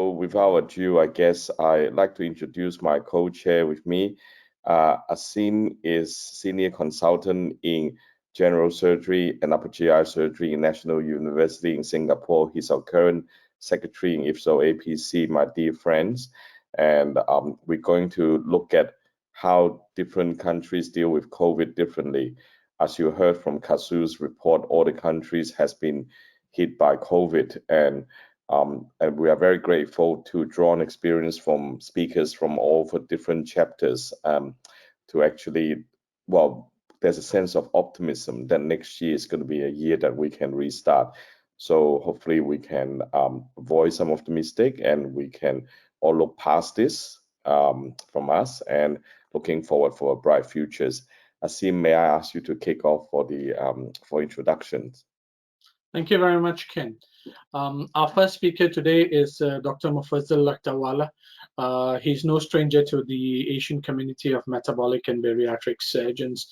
without ado, I guess I'd like to introduce my co-chair with me. Asim is senior consultant in general surgery and upper GI surgery in National University in Singapore. He's our current secretary in IFSO APC, my dear friends. And we're going to look at how different countries deal with COVID differently. As you heard from Kasu's report, all the countries has been hit by COVID, and we are very grateful to draw on experience from speakers from all for different chapters to actually, well, there's a sense of optimism that next year is going to be a year that we can restart. So hopefully we can avoid some of the mistake and we can all look past this from us and looking forward for a bright futures. Asim, may I ask you to kick off for the for introductions? Thank you very much, Ken. Our first speaker today is Dr. Mufazzal Lakdawala. He's no stranger to the Asian community of metabolic and bariatric surgeons.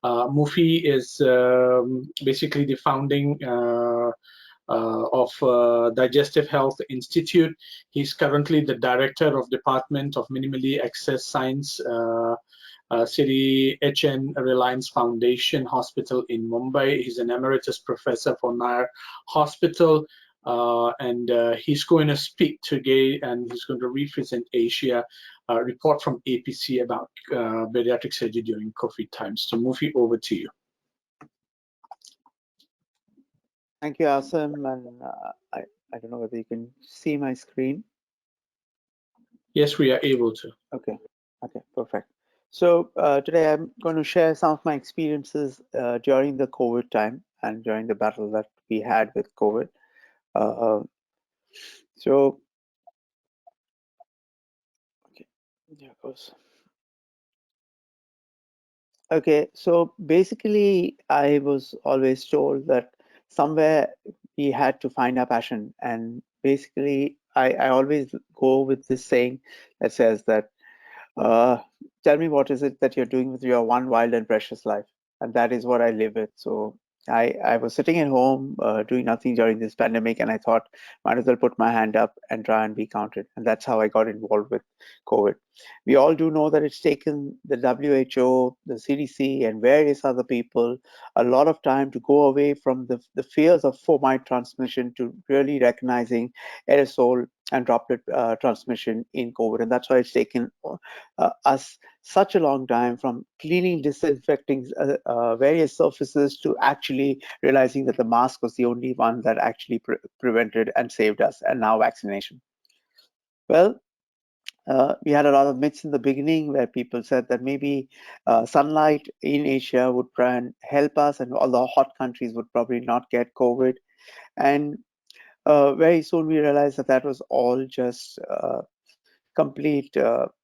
Mufi is basically the founding of Digestive Health Institute. He's currently the director of Department of Minimally Access Science, City HN Reliance Foundation Hospital in Mumbai. He's an emeritus professor for Nair Hospital, and he's going to speak today, and he's going to represent Asia, report from APC about bariatric surgery during COVID times. So Mufi, over to you. Thank you, Asim, and I don't know whether you can see my screen. Yes, we are able to. Okay, perfect. So today I'm going to share some of my experiences during the COVID time and during the battle that we had with COVID. So, okay, there it goes. Okay, so basically I was always told that somewhere we had to find our passion, and basically I always go with this saying that says that tell me what is it that you're doing with your one wild and precious life, and that is what I live with. So I was sitting at home doing nothing during this pandemic, and I thought might as well put my hand up and try and be counted, and that's how I got involved with COVID. We all do know that it's taken the WHO, the CDC, and various other people a lot of time to go away from the fears of fomite transmission to really recognizing aerosol and droplet transmission in COVID. And that's why it's taken us such a long time from cleaning, disinfecting various surfaces to actually realizing that the mask was the only one that actually prevented and saved us, and now vaccination. Well, we had a lot of myths in the beginning where people said that maybe sunlight in Asia would try and help us, and all the hot countries would probably not get COVID. And very soon we realized that that was all just complete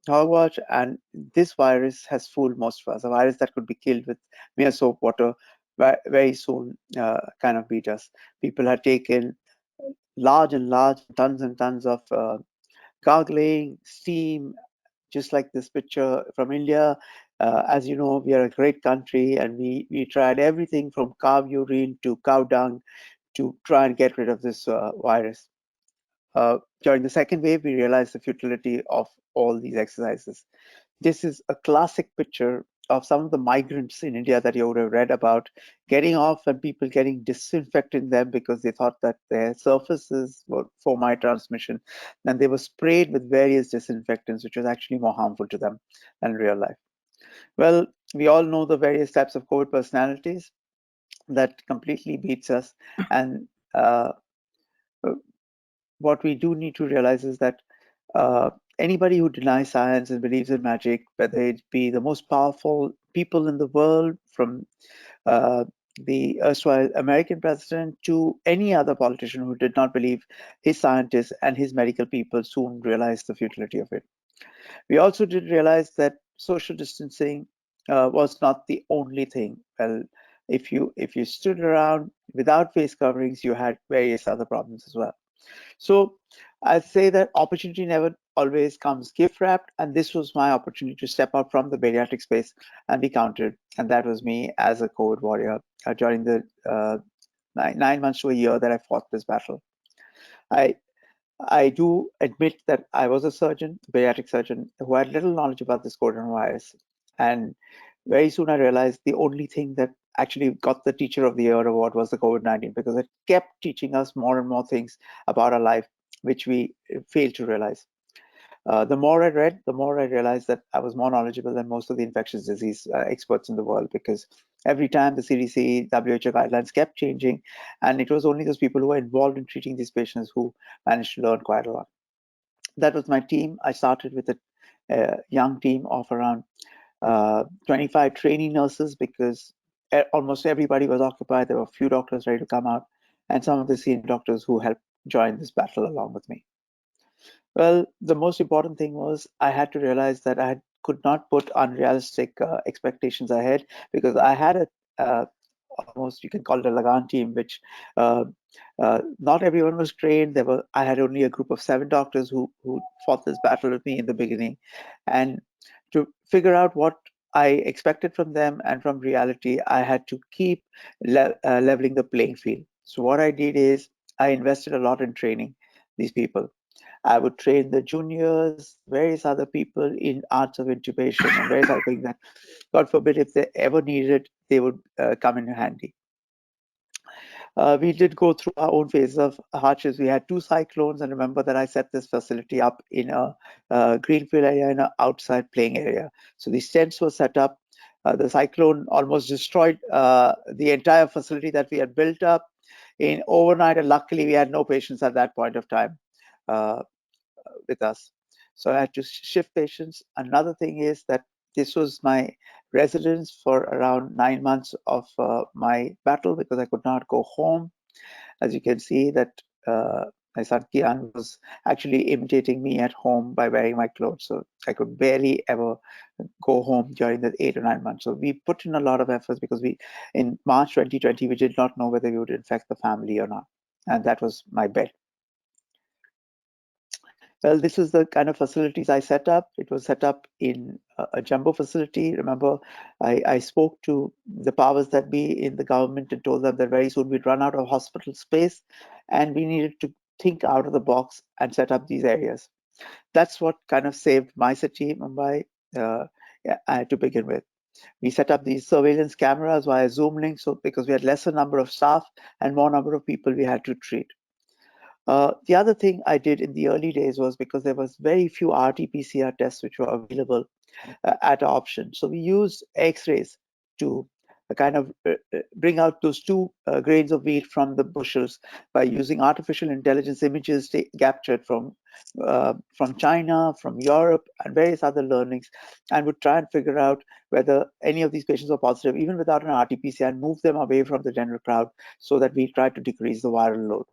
hogwash, and this virus has fooled most of us. A virus that could be killed with mere soap water very soon kind of beat us. People had taken large and large tons and tons of gargling, steam, just like this picture from India. As you know, we are a great country, and we tried everything from cow urine to cow dung to try and get rid of this virus. During the second wave, we realized the futility of all these exercises. This is a classic picture of some of the migrants in India that you would have read about, getting off and people getting disinfecting them because they thought that their surfaces were fomite transmission, and they were sprayed with various disinfectants, which was actually more harmful to them than real life. Well, we all know the various types of COVID personalities that completely beats us, and what we do need to realize is that anybody who denies science and believes in magic, whether it be the most powerful people in the world, from the erstwhile American president to any other politician who did not believe, his scientists and his medical people soon realized the futility of it. We also did realize that social distancing was not the only thing. Well, if you stood around without face coverings, you had various other problems as well. So I'd say that opportunity never always comes gift wrapped, and this was my opportunity to step out from the bariatric space and be counted. And that was me as a COVID warrior during the 9 months to a year that I fought this battle. I do admit that I was a surgeon, bariatric surgeon, who had little knowledge about this coronavirus. And very soon I realized the only thing that actually got the Teacher of the Year award was the COVID-19, because it kept teaching us more and more things about our life, which we failed to realize. The more I read, the more I realized that I was more knowledgeable than most of the infectious disease experts in the world, because every time the CDC, WHO guidelines kept changing, and it was only those people who were involved in treating these patients who managed to learn quite a lot. That was my team. I started with a young team of around 25 trainee nurses, because almost everybody was occupied. There were a few doctors ready to come out, and some of the senior doctors who helped join this battle along with me. Well, the most important thing was I had to realize that I could not put unrealistic expectations ahead, because I had a almost, you can call it a Lagan team, which uh, not everyone was trained. I had only a group of 7 doctors who fought this battle with me in the beginning, and to figure out what I expected from them and from reality, I had to keep leveling the playing field. So what I did is I invested a lot in training these people. I would train the juniors, various other people in arts of intubation and various other things that, God forbid, if they ever needed it, they would come in handy. We did go through our own phases of hardships. We had 2 cyclones, and remember that I set this facility up in a greenfield area, in an outside playing area. So these tents were set up. The cyclone almost destroyed the entire facility that we had built up in overnight, and luckily we had no patients at that point of time with us. So I had to shift patients. Another thing is that this was my residence for around 9 months of my battle, because I could not go home. As you can see that my son Kian was actually imitating me at home by wearing my clothes. So I could barely ever go home during the 8 or 9 months. So we put in a lot of efforts, because in March 2020, we did not know whether we would infect the family or not. And that was my bet. Well, this is the kind of facilities I set up. It was set up in a jumbo facility. Remember, I spoke to the powers that be in the government and told them that very soon we'd run out of hospital space, and we needed to think out of the box and set up these areas. That's what kind of saved my city, Mumbai, to begin with. We set up these surveillance cameras via Zoom link, so because we had lesser number of staff and more number of people we had to treat. The other thing I did in the early days was, because there was very few RT-PCR tests which were available at our option. So we used X-rays to kind of bring out those 2 grains of wheat from the bushels by using artificial intelligence images captured from China, from Europe, and various other learnings, and would try and figure out whether any of these patients were positive, even without an RT-PCR, and move them away from the general crowd, so that we try to decrease the viral load.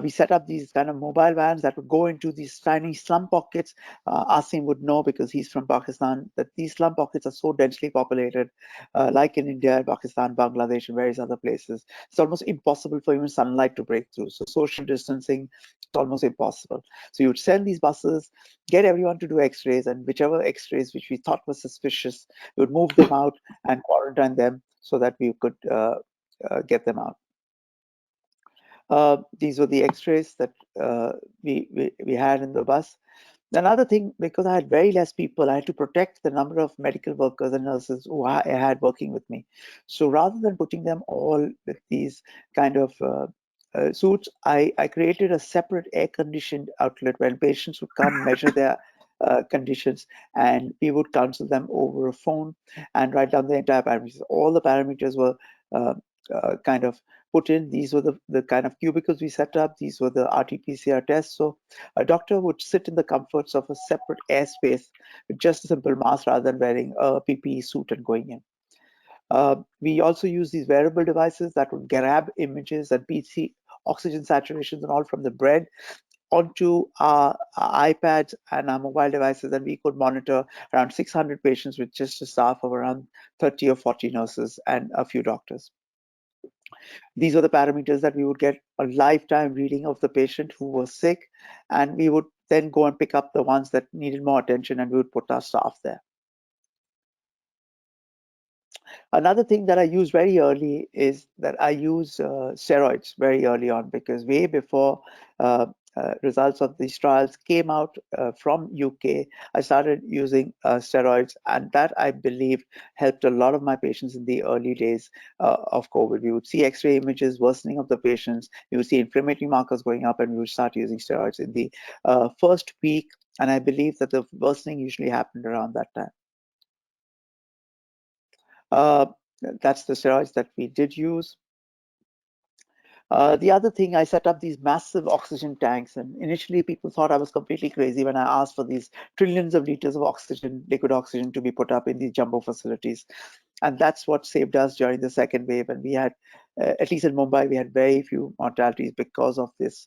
We set up these kind of mobile vans that would go into these tiny slum pockets. Asim would know, because he's from Pakistan, that these slum pockets are so densely populated, like in India, Pakistan, Bangladesh, and various other places. It's almost impossible for even sunlight to break through. So social distancing is almost impossible. So you would send these buses, get everyone to do X-rays, and whichever X-rays which we thought were suspicious, we would move them out and quarantine them, so that we could get them out. These were the X-rays that we had in the bus. Another thing, because I had very less people, I had to protect the number of medical workers and nurses who I had working with me. So rather than putting them all with these kind of suits, I created a separate air-conditioned outlet where patients would come, measure their conditions, and we would counsel them over a phone and write down the entire parameters. All the parameters were uh, kind of put in. These were the kind of cubicles we set up. These were the RT-PCR tests. So a doctor would sit in the comforts of a separate airspace with just a simple mask, rather than wearing a PPE suit and going in. We also use these wearable devices that would grab images and PC oxygen saturations and all from the bread onto our iPads and our mobile devices, and we could monitor around 600 patients with just a staff of around 30 or 40 nurses and a few doctors. These were the parameters that we would get a lifetime reading of the patient who was sick, and we would then go and pick up the ones that needed more attention, and we would put our staff there. Another thing that I use very early is that I use steroids very early on, because way before results of these trials came out from UK, I started using steroids, and that I believe helped a lot of my patients in the early days of COVID. We would see X-ray images worsening of the patients, we would see inflammatory markers going up, and we would start using steroids in the first week. And I believe that the worsening usually happened around that time. Uh, that's the steroids that we did use. The other thing, I set up these massive oxygen tanks, and initially people thought I was completely crazy when I asked for these trillions of liters of oxygen, liquid oxygen, to be put up in these jumbo facilities. And that's what saved us during the second wave. And we had, at least in Mumbai, we had very few mortalities because of this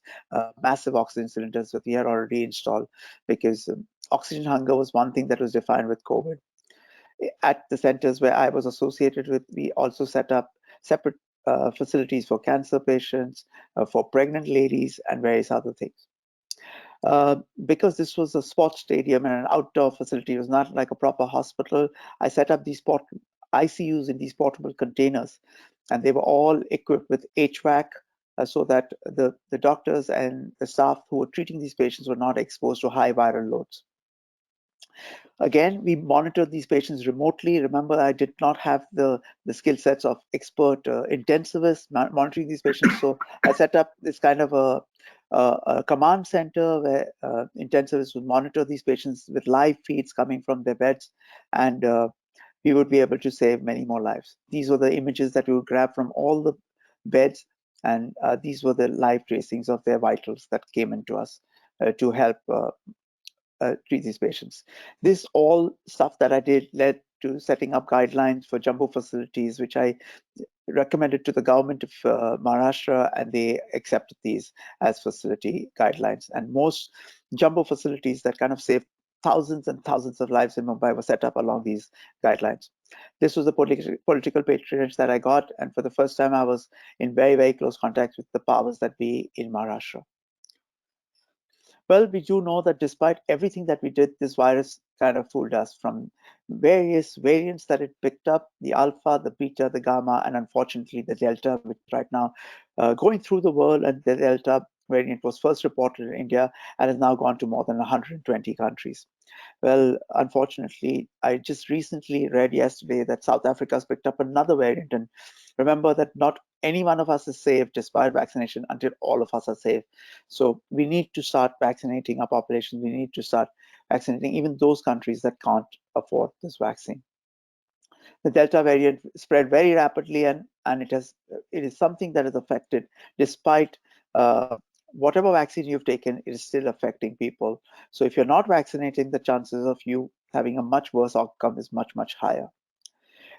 massive oxygen cylinders that we had already installed, because oxygen hunger was one thing that was defined with COVID. At the centers where I was associated with, we also set up separate facilities for cancer patients, for pregnant ladies, and various other things. Because this was a sports stadium and an outdoor facility, it was not like a proper hospital, I set up these ICUs in these portable containers, and they were all equipped with HVAC, so that the doctors and the staff who were treating these patients were not exposed to high viral loads. Again, we monitored these patients remotely. Remember, I did not have the skill sets of expert intensivists monitoring these patients. So I set up this kind of a command center where intensivists would monitor these patients with live feeds coming from their beds, and we would be able to save many more lives. These were the images that we would grab from all the beds, and these were the live tracings of their vitals that came into us to help treat these patients. This all stuff that I did led to setting up guidelines for jumbo facilities, which I recommended to the government of Maharashtra, and they accepted these as facility guidelines. And most jumbo facilities that kind of saved thousands and thousands of lives in Mumbai were set up along these guidelines. This was the political patronage that I got, and for the first time I was in very, very close contact with the powers that be in Maharashtra. Well, we do know that despite everything that we did, this virus kind of fooled us. From various variants that it picked up, the alpha, the beta, the gamma, and unfortunately the delta, which right now going through the world. And the delta variant was first reported in India and has now gone to more than 120 countries. Well, unfortunately, I just recently read yesterday that South Africa has picked up another variant. And remember that not any one of us is safe despite vaccination until all of us are safe. So we need to start vaccinating our population. We need to start vaccinating even those countries that can't afford this vaccine. The Delta variant spread very rapidly, and it is something that is affected despite whatever vaccine you've taken, it is still affecting people. So if you're not vaccinating, the chances of you having a much worse outcome is much, much higher.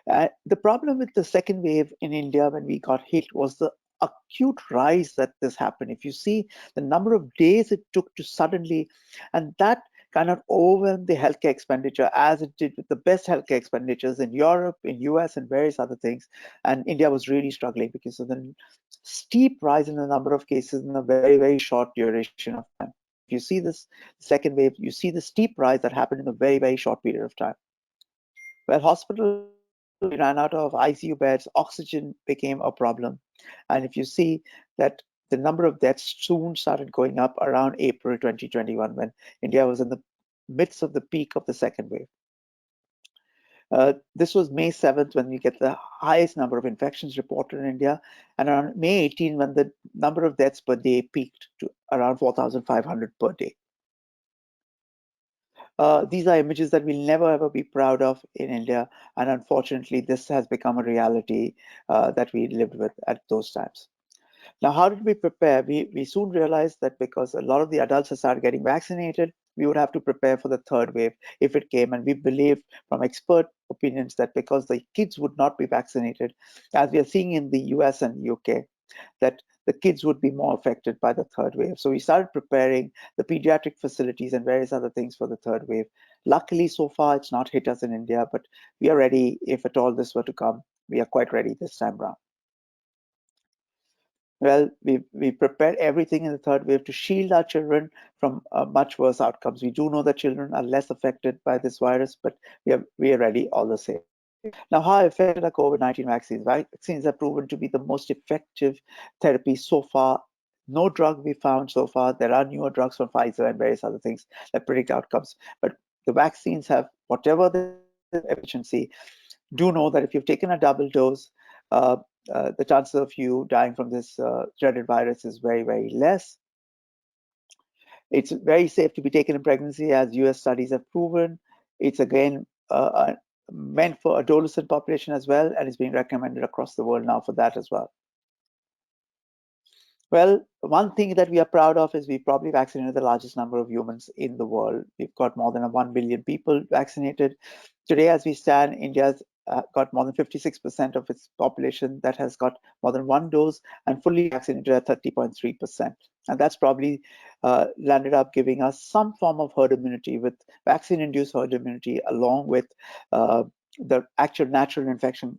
The problem with the second wave in India when we got hit was the acute rise that this happened. If you see the number of days it took to suddenly, and that kind of overwhelmed the healthcare expenditure, as it did with the best healthcare expenditures in Europe, in US, and various other things. And India was really struggling because of the steep rise in the number of cases in a very, very short duration of time. If you see this second wave, you see the steep rise that happened in a very, very short period of time. Well, hospitals ran out of ICU beds, oxygen became a problem. And if you see that the number of deaths soon started going up around April 2021, when India was in the midst of the peak of the second wave. This was May 7th when we get the highest number of infections reported in India, and around May 18 when the number of deaths per day peaked to around 4,500 per day. These are images that we'll never ever be proud of in India, and unfortunately this has become a reality that we lived with at those times. Now, how did we prepare? We soon realized that because a lot of the adults had started getting vaccinated, we would have to prepare for the third wave if it came. And we believed from expert opinions that because the kids would not be vaccinated, as we are seeing in the US and UK, that the kids would be more affected by the third wave. So we started preparing the pediatric facilities and various other things for the third wave. Luckily, so far, it's not hit us in India, but we are ready if at all this were to come. We are quite ready this time around. Well, we prepared everything in the third wave to shield our children from much worse outcomes. We do know that children are less affected by this virus, but we are ready all the same. Now, how effective are COVID-19 vaccines? Vaccines have proven to be the most effective therapy so far. No drug we found so far. There are newer drugs from Pfizer and various other things that predict outcomes. But the vaccines have, whatever the efficiency, do know that if you've taken a double dose, the chances of you dying from this dreaded virus is very, very less. It's very safe to be taken in pregnancy, as US studies have proven. It's again meant for adolescent population as well, and is being recommended across the world now for that as well. Well, one thing that we are proud of is we probably vaccinated the largest number of humans in the world. We've got more than 1 billion people vaccinated. Today, as we stand, India's got more than 56% of its population that has got more than one dose, and fully vaccinated at 30.3%. And that's probably landed up giving us some form of herd immunity, with vaccine-induced herd immunity, along with the actual natural infection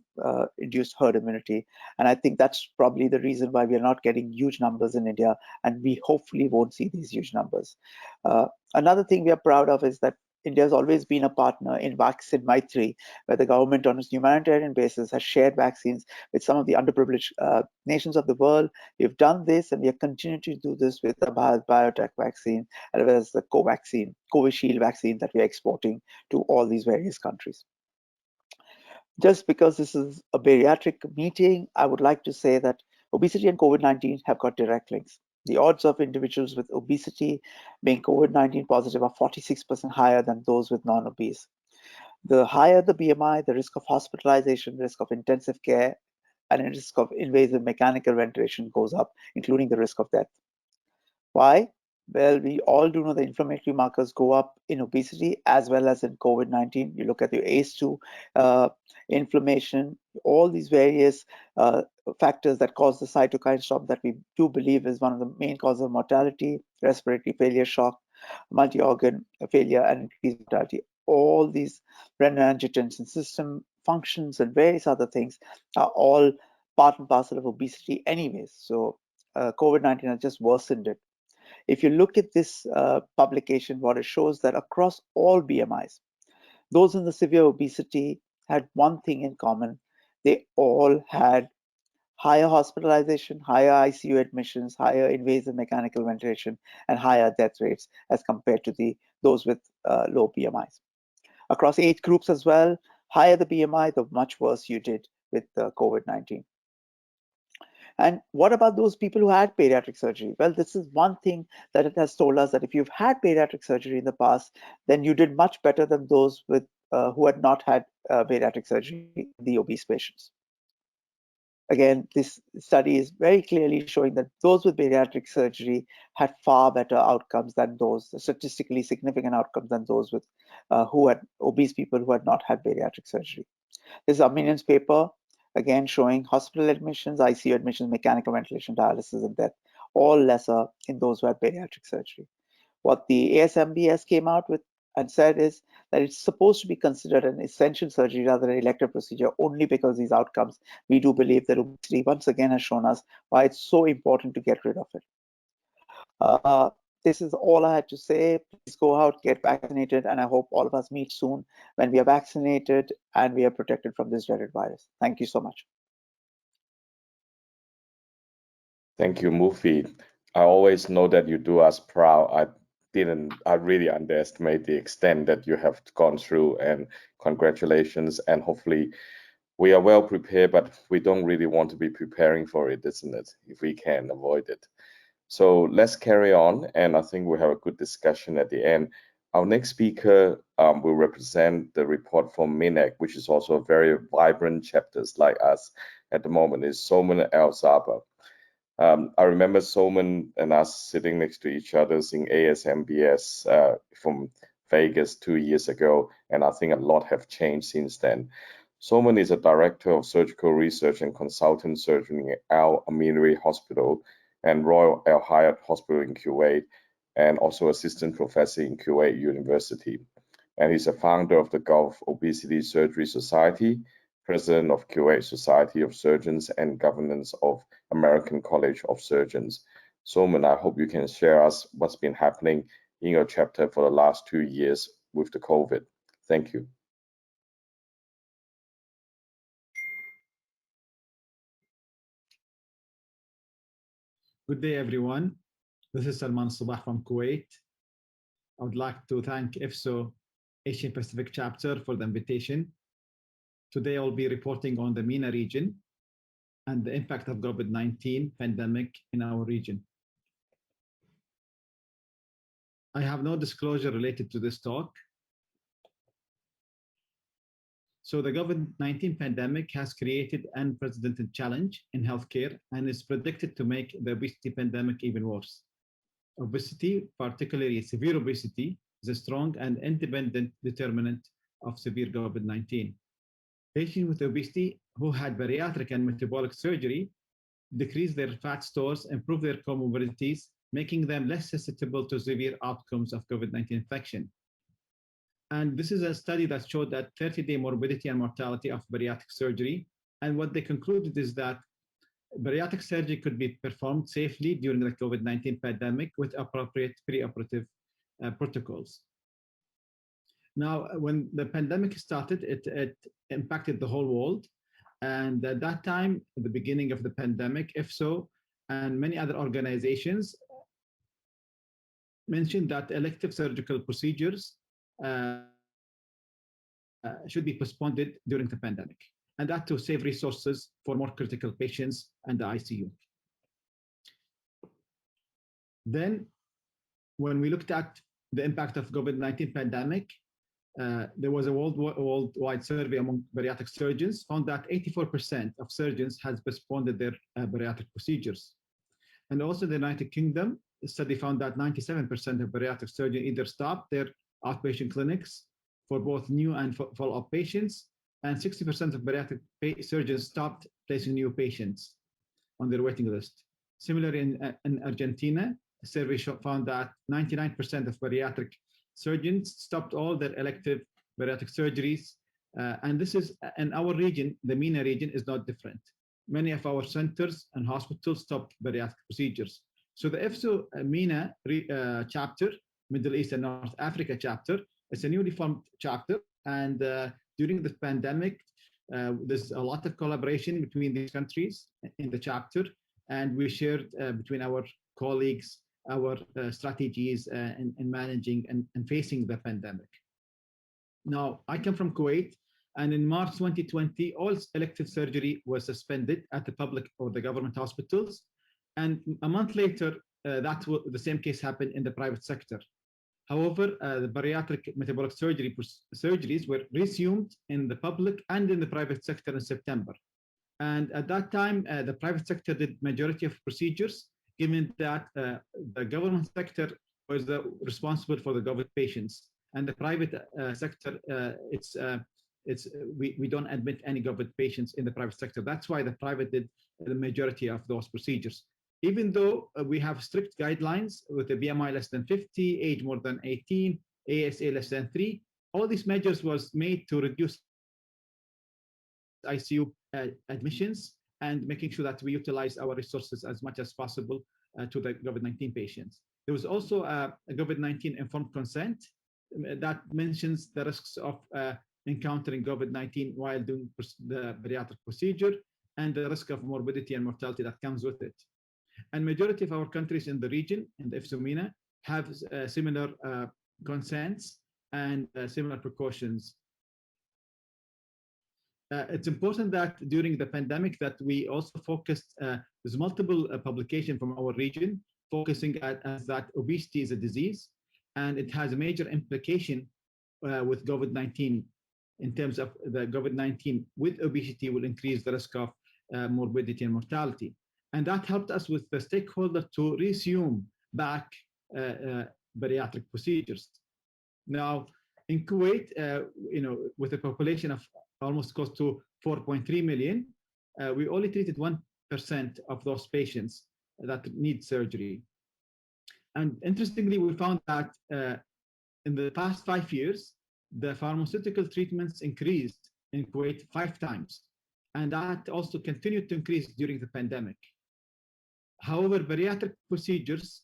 induced herd immunity. And I think that's probably the reason why we are not getting huge numbers in India, and we hopefully won't see these huge numbers. Another thing we are proud of is that India has always been a partner in Vaccine Maitri, where the government on a humanitarian basis has shared vaccines with some of the underprivileged nations of the world. We've done this, and we are continuing to do this with the biotech vaccine, as well as the Covishield vaccine that we are exporting to all these various countries. Just because this is a bariatric meeting, I would like to say that obesity and COVID-19 have got direct links. The odds of individuals with obesity being COVID-19 positive are 46% higher than those with non-obese. The higher the BMI, the risk of hospitalization, risk of intensive care, and the risk of invasive mechanical ventilation goes up, including the risk of death. Why? Well, we all do know the inflammatory markers go up in obesity as well as in COVID-19. You look at your ACE2 inflammation, all these various factors that cause the cytokine storm that we do believe is one of the main causes of mortality, respiratory failure, shock, multi-organ failure, and increased mortality. All these renin-angiotensin system functions and various other things are all part and parcel of obesity anyways. So COVID-19 has just worsened it. If you look at this publication, what it shows that across all BMIs, those in the severe obesity had one thing in common. They all had higher hospitalization, higher ICU admissions, higher invasive mechanical ventilation, and higher death rates as compared to those with low BMIs. Across age groups as well, higher the BMI, the much worse you did with COVID-19. And what about those people who had bariatric surgery? Well, this is one thing that it has told us, that if you've had bariatric surgery in the past, then you did much better than those with who had not had bariatric surgery in the obese patients. Again, this study is very clearly showing that those with bariatric surgery had far better outcomes than those, statistically significant outcomes than those with obese people who had not had bariatric surgery. This is Armenian's paper, again showing hospital admissions, ICU admissions, mechanical ventilation, dialysis, and death, all lesser in those who had bariatric surgery. What the ASMBS came out with and said is that it's supposed to be considered an essential surgery rather than an elective procedure, only because these outcomes. We do believe that obesity once again has shown us why it's so important to get rid of it. This is all I had to say. Please go out, get vaccinated, and I hope all of us meet soon when we are vaccinated and we are protected from this dreaded virus. Thank you so much. Thank you, Mufi. I always know that you do us proud. I really underestimate the extent that you have gone through, and congratulations. And hopefully we are well prepared, but we don't really want to be preparing for it, isn't it? If we can avoid it. So let's carry on, and I think we'll have a good discussion at the end. Our next speaker will represent the report from MINEC, which is also a very vibrant chapters like us at the moment, is Soman Al-Zaba. I remember Soman and us sitting next to each other in ASMBS from Vegas 2 years ago, and I think a lot have changed since then. Soman is a director of surgical research and consultant surgeon at Al Amiri Hospital and Royal Al Hayat Hospital in Kuwait, and also assistant professor in Kuwait University. And he's a founder of the Gulf Obesity Surgery Society, president of Kuwait Society of Surgeons, and governance of American College of Surgeons. Soman, I hope you can share us what's been happening in your chapter for the last 2 years with the COVID. Thank you. Good day, everyone. This is Salman Sabah from Kuwait. I would like to thank IFSO Asian Pacific Chapter for the invitation. Today, I'll be reporting on the MENA region and the impact of COVID-19 pandemic in our region. I have no disclosure related to this talk. So the COVID-19 pandemic has created an unprecedented challenge in healthcare and is predicted to make the obesity pandemic even worse. Obesity, particularly severe obesity, is a strong and independent determinant of severe COVID-19. Patients with obesity who had bariatric and metabolic surgery decrease their fat stores, improve their comorbidities, making them less susceptible to severe outcomes of COVID-19 infection. And this is a study that showed that 30-day morbidity and mortality of bariatric surgery. And what they concluded is that bariatric surgery could be performed safely during the COVID-19 pandemic with appropriate preoperative protocols. Now, when the pandemic started, it impacted the whole world. And at that time, at the beginning of the pandemic, IFSO and many other organizations mentioned that elective surgical procedures should be postponed during the pandemic, and that to save resources for more critical patients and the ICU. Then, when we looked at the impact of COVID-19 pandemic, there was a worldwide survey among bariatric surgeons, found that 84% of surgeons has postponed their bariatric procedures. And also the United Kingdom, the study found that 97% of bariatric surgeons either stopped their outpatient clinics for both new and follow-up patients, and 60% of bariatric surgeons stopped placing new patients on their waiting list. Similarly, in Argentina, a survey found that 99% of bariatric surgeons stopped all their elective bariatric surgeries. And this is, in our region, the MENA region is not different. Many of our centers and hospitals stopped bariatric procedures. So the IFSO MENA chapter, Middle East and North Africa chapter, is a newly formed chapter. And during the pandemic, there's a lot of collaboration between these countries in the chapter. And we shared between our colleagues our strategies in managing and facing the pandemic. Now, I come from Kuwait, and in March 2020, all elective surgery was suspended at the public or the government hospitals. And a month later, the same case happened in the private sector. However, the bariatric metabolic surgeries were resumed in the public and in the private sector in September. And at that time, the private sector did majority of procedures, given that the government sector was responsible for the government patients, and the private sector, we don't admit any government patients in the private sector. That's why the private did the majority of those procedures. Even though we have strict guidelines with a BMI less than 50, age more than 18, ASA less than 3, all these measures was made to reduce ICU admissions and making sure that we utilize our resources as much as possible to the COVID-19 patients. There was also a COVID-19 informed consent that mentions the risks of encountering COVID-19 while doing the bariatric procedure and the risk of morbidity and mortality that comes with it. And majority of our countries in the region, in the IFSO MENA, have similar consents and similar precautions. It's important that during the pandemic that we also focused, there's multiple publications from our region focusing as that obesity is a disease, and it has a major implication with COVID-19 in terms of the COVID-19 with obesity will increase the risk of morbidity and mortality. And that helped us with the stakeholder to resume back bariatric procedures. Now, in Kuwait, with a population of almost close to 4.3 million, we only treated 1% of those patients that need surgery. And interestingly, we found that in the past 5 years, the pharmaceutical treatments increased in Kuwait 5 times. And that also continued to increase during the pandemic. However, bariatric procedures,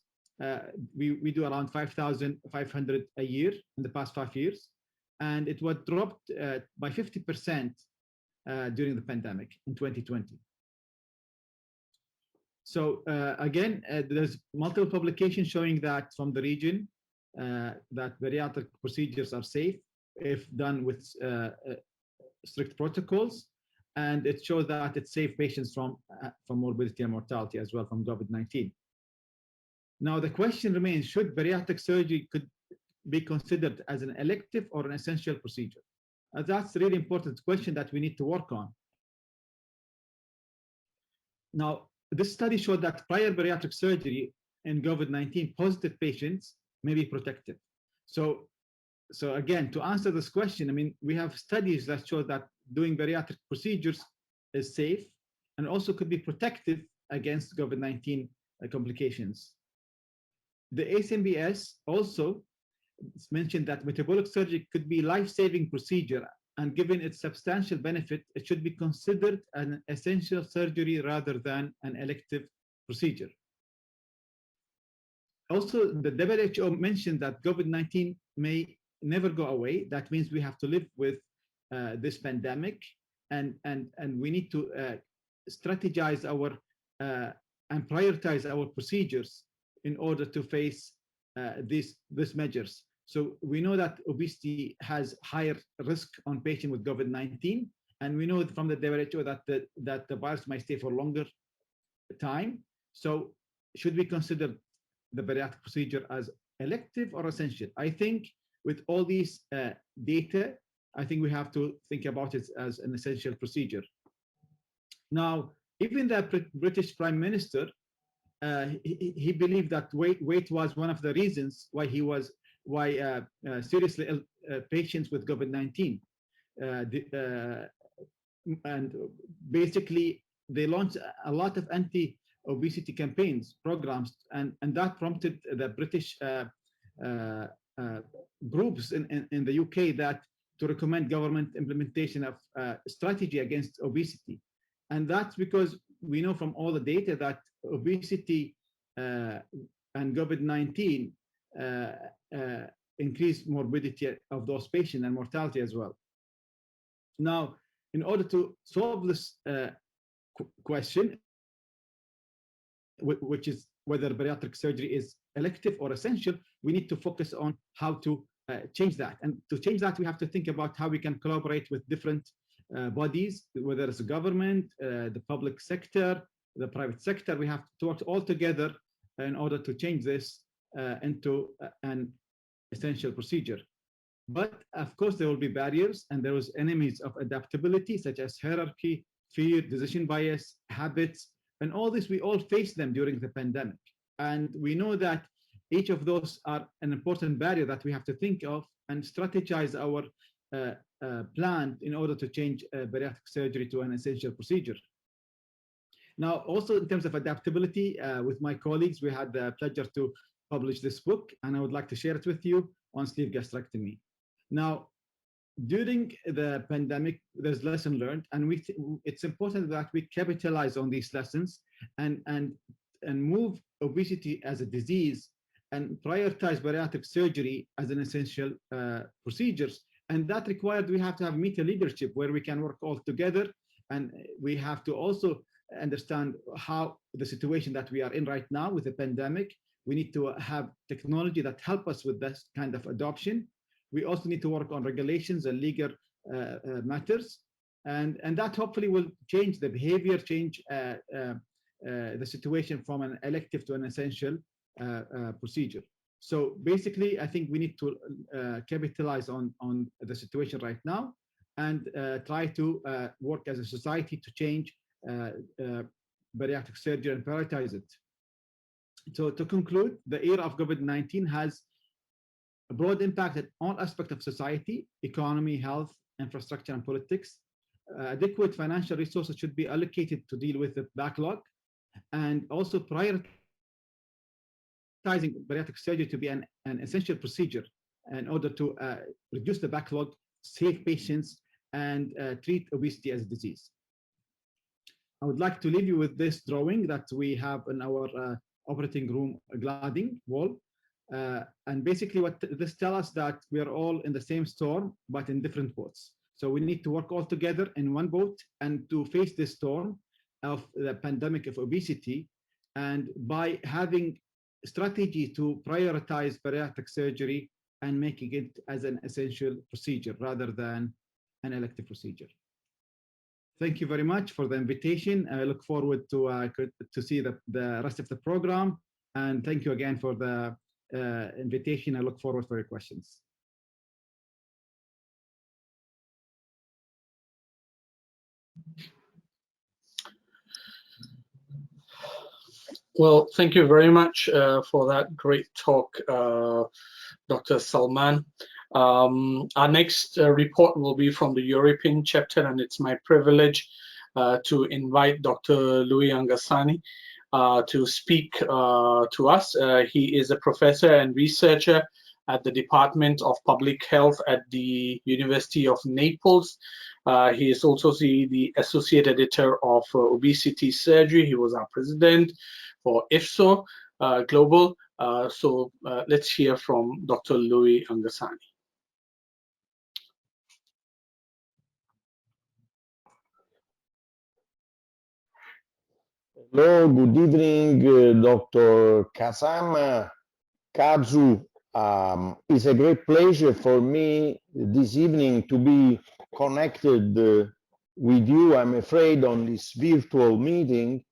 we do around 5,500 a year in the past 5 years. And it was dropped by 50% during the pandemic in 2020. So again, there's multiple publications showing that from the region that bariatric procedures are safe if done with strict protocols, and it shows that it saves patients from morbidity and mortality as well from COVID-19. Now the question remains: should bariatric surgery could be considered as an elective or an essential procedure? That's a really important question that we need to work on. Now, this study showed that prior bariatric surgery in COVID-19 positive patients may be protective. So again, to answer this question, I mean, we have studies that show that doing bariatric procedures is safe and also could be protective against COVID-19 complications. The ASMBS also mentioned that metabolic surgery could be life-saving procedure, and given its substantial benefit, it should be considered an essential surgery rather than an elective procedure. Also, the WHO mentioned that COVID-19 may never go away. That means we have to live with this pandemic, and we need to strategize our and prioritize our procedures in order to face these measures. So we know that obesity has higher risk on patients with COVID-19, and we know from the WHO that the virus might stay for longer time. So should we consider the bariatric procedure as elective or essential? I think with all these data, I think we have to think about it as an essential procedure. Now, even the British Prime Minister, he believed that weight was one of the reasons why seriously ill patients with COVID-19. And basically, they launched a lot of anti-obesity campaigns, programs, and that prompted the British groups in the UK to recommend government implementation of strategy against obesity. And that's because we know from all the data that obesity and COVID-19 increase morbidity of those patients and mortality as well. Now, in order to solve this question, which is whether bariatric surgery is elective or essential, we need to focus on how to change that. And to change that, we have to think about how we can collaborate with different bodies, whether it's the government, the public sector, the private sector. We have to work all together in order to change this into an essential procedure. But of course, there will be barriers, and there is enemies of adaptability, such as hierarchy, fear, decision bias, habits, and all this, we all face them during the pandemic. And we know that each of those are an important barrier that we have to think of and strategize our plan in order to change bariatric surgery to an essential procedure. Now, also in terms of adaptability, with my colleagues, we had the pleasure to publish this book, and I would like to share it with you on sleeve gastrectomy. Now, during the pandemic, there's lesson learned, and it's important that we capitalize on these lessons and move obesity as a disease and prioritize bariatric surgery as an essential procedures. And that required we have to have meta leadership where we can work all together, and we have to also understand how the situation that we are in right now with the pandemic. We need to have technology that help us with this kind of adoption. We also need to work on regulations and legal matters, and that hopefully will change the behavior, change the situation from an elective to an essential procedure. So basically, I think we need to capitalize on the situation right now and try to work as a society to change bariatric surgery and prioritize it. So to conclude, the era of COVID-19 has a broad impact on all aspects of society, economy, health, infrastructure, and politics. Adequate financial resources should be allocated to deal with the backlog, and also prioritizing bariatric surgery to be an essential procedure in order to reduce the backlog, save patients, and treat obesity as a disease. I would like to leave you with this drawing that we have in our operating room gladding wall. And basically what this tells us that we are all in the same storm, but in different boats. So we need to work all together in one boat and to face this storm of the pandemic of obesity and by having strategy to prioritize bariatric surgery and making it as an essential procedure rather than an elective procedure. Thank you very much for the invitation. I look forward to see the rest of the program. And thank you again for the invitation. I look forward for your questions. Well, thank you very much for that great talk, Dr. Salman. Our next report will be from the European chapter, and it's my privilege to invite Dr. Louis Angassani to speak to us. He is a professor and researcher at the Department of Public Health at the University of Naples. He is also the associate editor of Obesity Surgery. He was our president for IFSO Global. So let's hear from Dr. Louis Angassani. Hello, good evening, Dr. Kassam. Kazu, it's a great pleasure for me this evening to be connected with you. I'm afraid on this virtual meeting,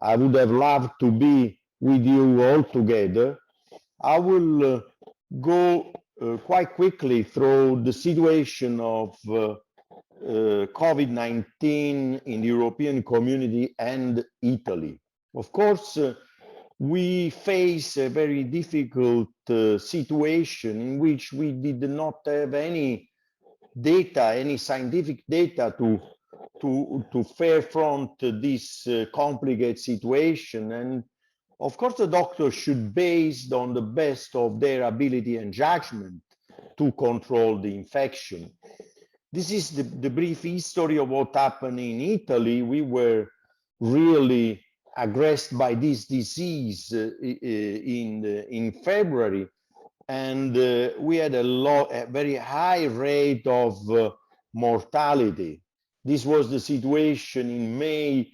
I would have loved to be with you all together. I will go quite quickly through the situation of COVID-19 in the European community and Italy. Of course, we face a very difficult situation in which we did not have any data, any scientific data to fair front this complicated situation. And of course, the doctor should, based on the best of their ability and judgment, to control the infection. This is the brief history of what happened in Italy. We were really aggressed by this disease in February, and we had a very high rate of mortality. This was the situation in May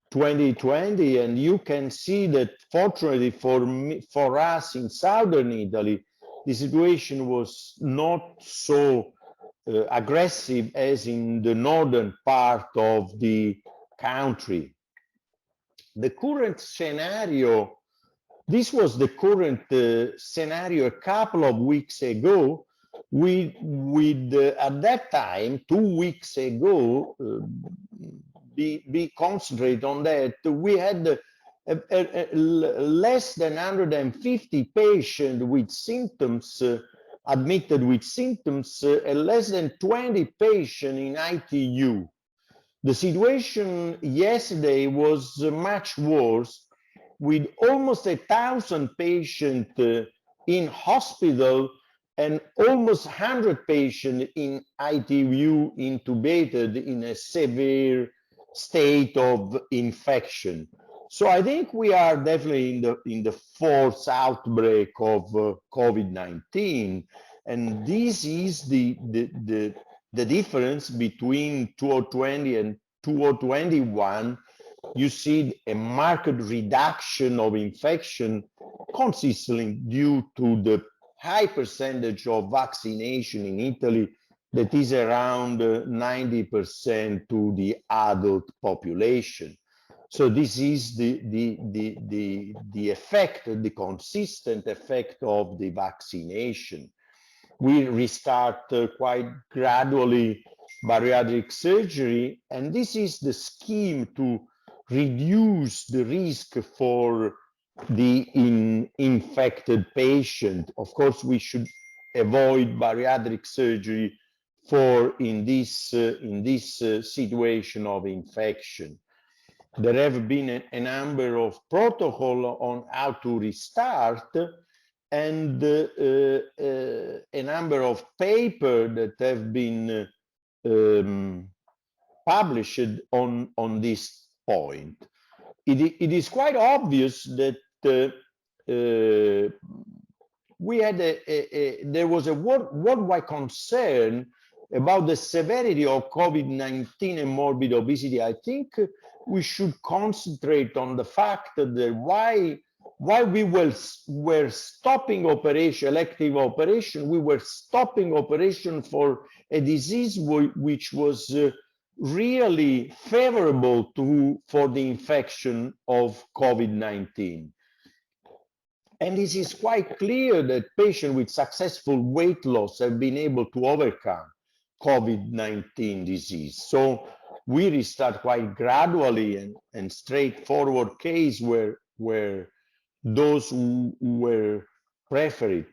2020, and you can see that fortunately for us in southern Italy, the situation was not so aggressive as in the northern part of the country. The current scenario, this was the current scenario a couple of weeks ago. At that time, 2 weeks ago, be concentrate on that, we had less than 150 patients with symptoms admitted with symptoms, and less than 20 patients in ITU. The situation yesterday was much worse, with almost 1,000 patients in hospital and almost 100 patients in ITU intubated in a severe state of infection. So I think we are definitely in the fourth outbreak of COVID-19, and this is the difference between 2020 and 2021. You see a marked reduction of infection, consistently due to the high percentage of vaccination in Italy, that is around 90% to the adult population. So this is the effect, the consistent effect of the vaccination. We restart quite gradually bariatric surgery, and this is the scheme to reduce the risk for the infected patient. Of course, we should avoid bariatric surgery in this situation of infection. There have been a number of protocols on how to restart, and a number of papers that have been published on this point. It is quite obvious that there was a worldwide concern about the severity of COVID-19 and morbid obesity. I think we should concentrate on the fact that why we were stopping operation, elective operation, we were stopping operation for a disease which was really favorable for the infection of COVID-19. And this is quite clear that patients with successful weight loss have been able to overcome COVID-19 disease. So we restart quite gradually and straightforward case where those who were preferred.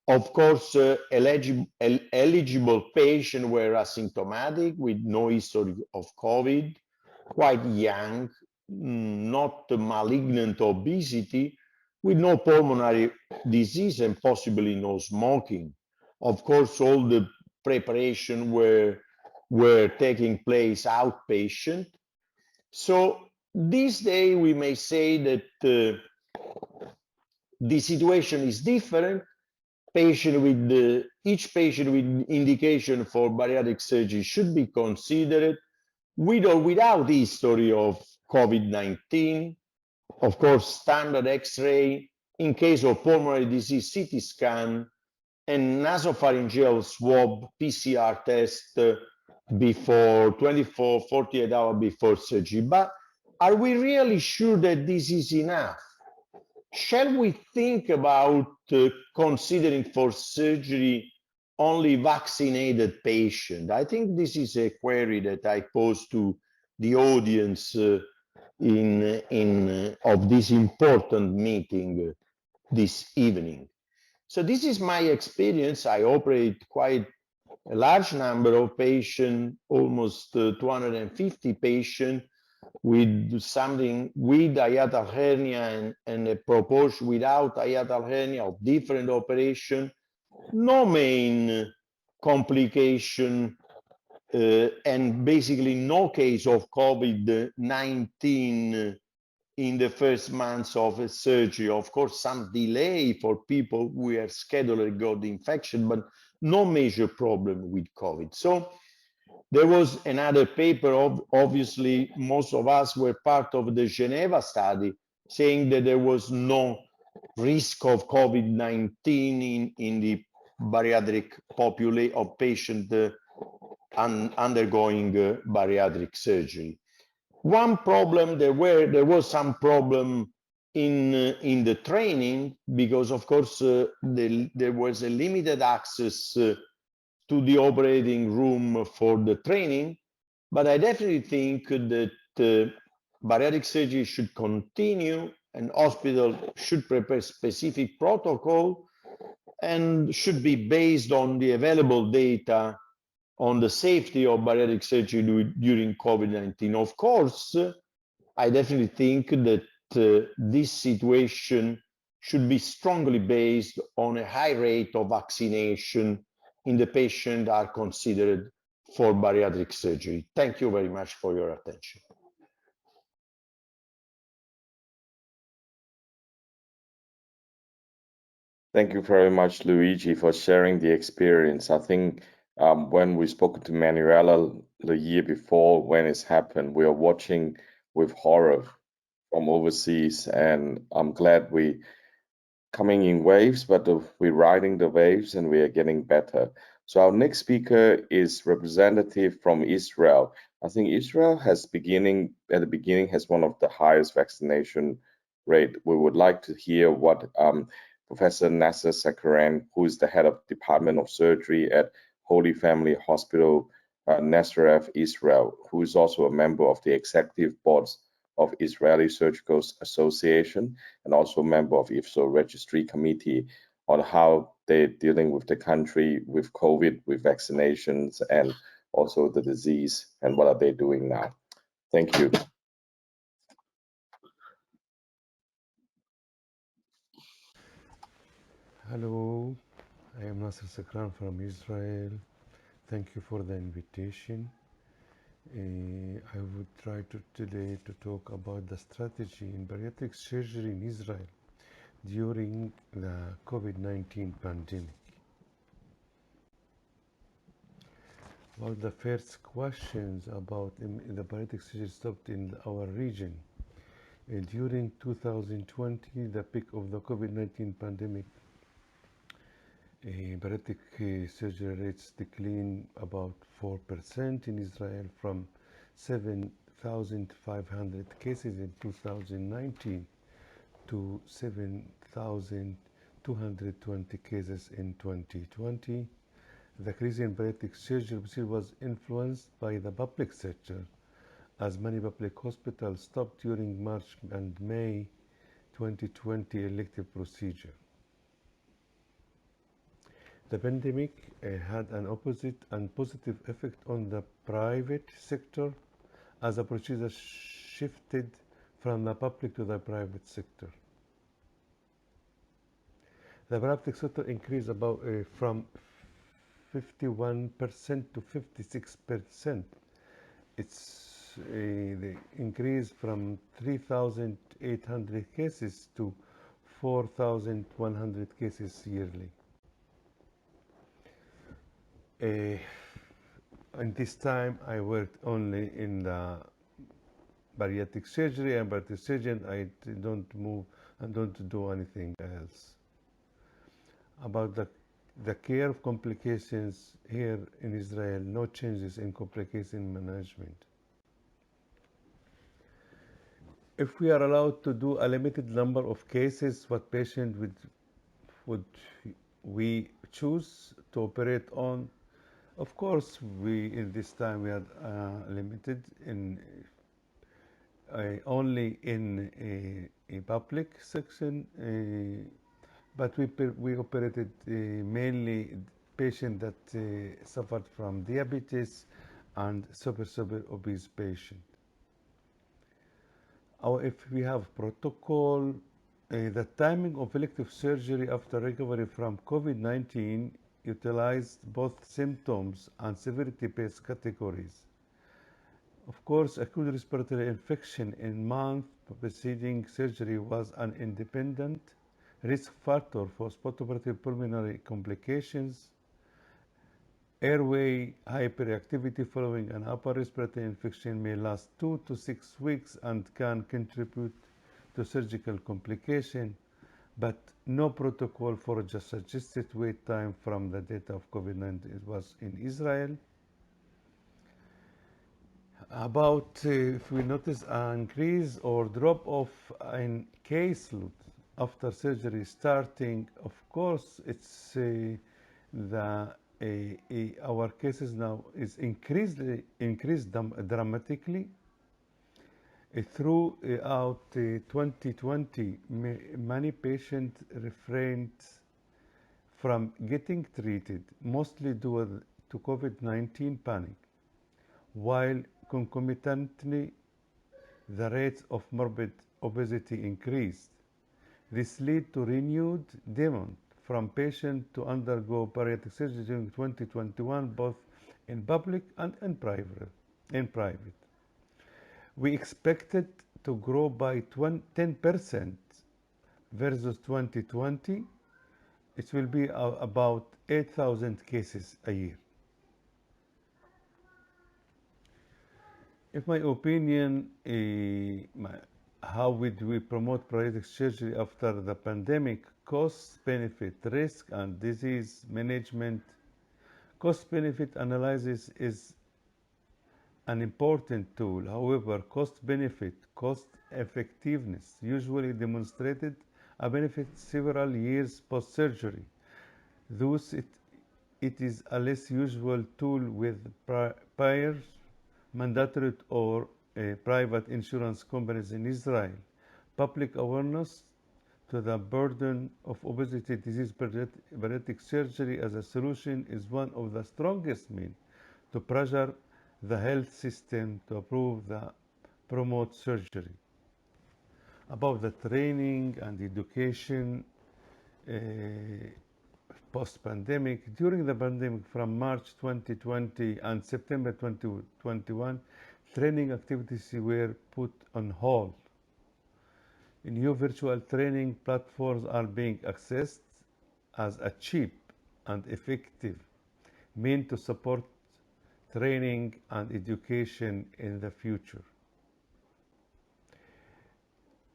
Of course, eligible patients were asymptomatic with no history of COVID, quite young, not malignant obesity, with no pulmonary disease and possibly no smoking. Of course, all the preparation were taking place outpatient. So this day we may say that the situation is different. Each patient with indication for bariatric surgery should be considered with or without history of COVID-19. Of course, standard X-ray, in case of pulmonary disease, CT scan, and nasopharyngeal swab PCR test before 24, 48 hours before surgery. But are we really sure that this is enough? Shall we think about considering for surgery only vaccinated patients? I think this is a query that I pose to the audience of this important meeting this evening. So this is my experience. I operate quite a large number of patients, almost 250 patients, with something with hiatal hernia and a proportion without hiatal hernia of different operation, no main complication, and basically no case of COVID-19 in the first months of a surgery. Of course, some delay for people who are scheduled got the infection, but no major problem with COVID. So there was another paper, obviously, most of us were part of the Geneva study, saying that there was no risk of COVID-19 in the bariatric population of patients undergoing bariatric surgery. One problem, there was some problem in the training, because of course there was a limited access to the operating room for the training, but I definitely think that bariatric surgery should continue and hospital should prepare specific protocol and should be based on the available data on the safety of bariatric surgery during COVID-19. Of course, I definitely think that this situation should be strongly based on a high rate of vaccination in the patient are considered for bariatric surgery. Thank you very much for your attention. Thank you very much, Luigi, for sharing the experience. I think when we spoke to Manuela the year before when it's happened, we are watching with horror from overseas, and I'm glad we coming in waves, but we're riding the waves and we are getting better. So our next speaker is representative from Israel. I think Israel has at the beginning has one of the highest vaccination rate. We would like to hear what Professor Nasser Sakaran, who is the head of Department of Surgery at Holy Family Hospital, Nazareth, Israel, who is also a member of the executive boards of Israeli Surgical Association and also a member of IFSO Registry Committee, on how they're dealing with the country with COVID, with vaccinations, and also the disease, and what are they doing now. Thank you. Hello, I am Nasser Sakran from Israel. Thank you for the invitation. I would try today to talk about the strategy in bariatric surgery in Israel during the COVID-19 pandemic. About the first questions about the bariatric surgery stopped in our region. During 2020, the peak of the COVID-19 pandemic, bariatric surgery rates declined about 4% in Israel from 7,500 cases in 2019 to 7,220 cases in 2020. The increase in bariatric surgery was influenced by the public sector, as many public hospitals stopped during March and May 2020 elective procedure. The pandemic had an opposite and positive effect on the private sector, as the procedure shifted from the public to the private sector. The private sector increased about from 51% to 56%. It's the increase from 3,800 cases to 4,100 cases yearly. And this time I worked only in the bariatric surgery and bariatric surgeon. I don't move and don't do anything else. About the care of complications here in Israel, no changes in complication management. If we are allowed to do a limited number of cases, what patient would we choose to operate on? Of course, in this time we had limited in only in a public section, but we operated mainly patients that suffered from diabetes and super obese patient. If we have protocol, the timing of elective surgery after recovery from COVID-19 utilized both symptoms and severity-based categories. Of course, acute respiratory infection in month preceding surgery was an independent risk factor for postoperative pulmonary complications. Airway hyperactivity following an upper respiratory infection may last 2 to 6 weeks and can contribute to surgical complication, but no protocol for just suggested wait time from the data of COVID-19 was in Israel. About if we notice an increase or drop off in caseload after surgery starting, of course, it's our cases now is increased dramatically. Throughout 2020, many patients refrained from getting treated, mostly due to COVID-19 panic, while concomitantly the rates of morbid obesity increased. This led to renewed demand from patients to undergo bariatric surgery during 2021, both in public and in private. We expected to grow by 10% versus 2020. It will be about 8,000 cases a year. In my opinion, how would we promote bariatric surgery after the pandemic? Cost, benefit, risk, and disease management. Cost-benefit analysis is an important tool. However, cost-benefit, cost-effectiveness usually demonstrated a benefit several years post-surgery. Thus, it is a less usual tool with prior mandatory or private insurance companies in Israel. Public awareness to the burden of obesity disease bariatric surgery as a solution is one of the strongest means to pressure the health system to promote surgery. About the training and education post-pandemic, during the pandemic from March 2020 and September 2021, training activities were put on hold. New virtual training platforms are being accessed as a cheap and effective means to support training and education in the future.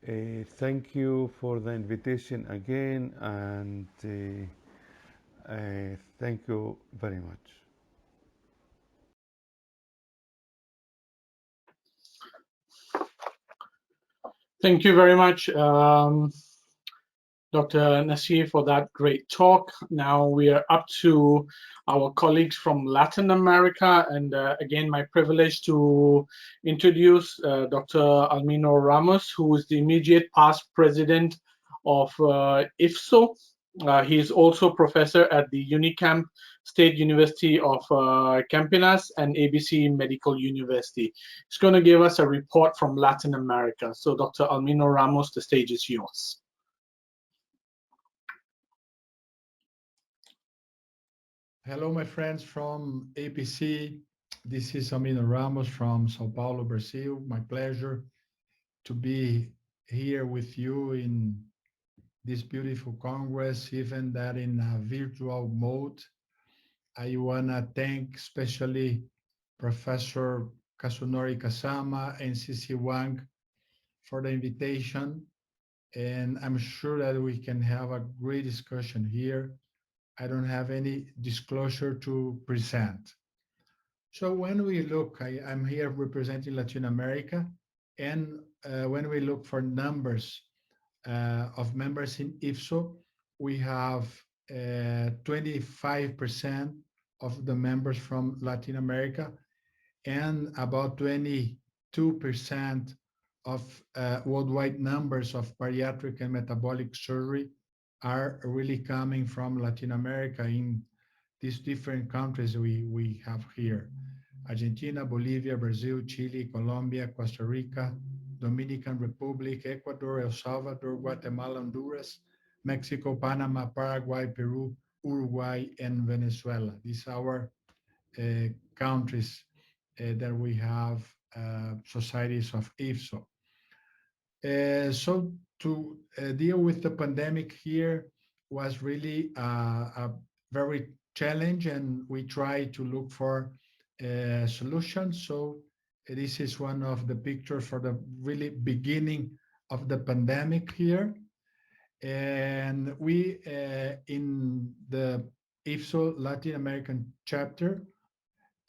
Thank you for the invitation again, and thank you very much. Thank you very much, Dr. Nasir, for that great talk. Now we are up to our colleagues from Latin America, and again, my privilege to introduce Dr. Almino Ramos, who is the immediate past president of IFSO. He is also professor at the UNICAMP State University of Campinas and ABC Medical University. He's going to give us a report from Latin America. So, Dr. Almino Ramos, the stage is yours. Hello, my friends from APC. This is Amino Ramos from Sao Paulo, Brazil. My pleasure to be here with you in this beautiful Congress, even that in a virtual mode. I want to thank especially Professor Kasunori Kasama and Cici Wang for the invitation. And I'm sure that we can have a great discussion here. I don't have any disclosure to present. So when we look, I'm here representing Latin America, and when we look for numbers of members in IFSO, we have 25% of the members from Latin America, and about 22% of worldwide numbers of bariatric and metabolic surgery are really coming from Latin America in these different countries we have here: Argentina, Bolivia, Brazil, Chile, Colombia, Costa Rica, Dominican Republic, Ecuador, El Salvador, Guatemala, Honduras, Mexico, Panama, Paraguay, Peru, Uruguay, and Venezuela. These are our countries that we have societies of IFSO. So to deal with the pandemic here was really a very challenge, and we try to look for solutions. So this is one of the pictures for the really beginning of the pandemic here. And we, in the IFSO Latin American chapter,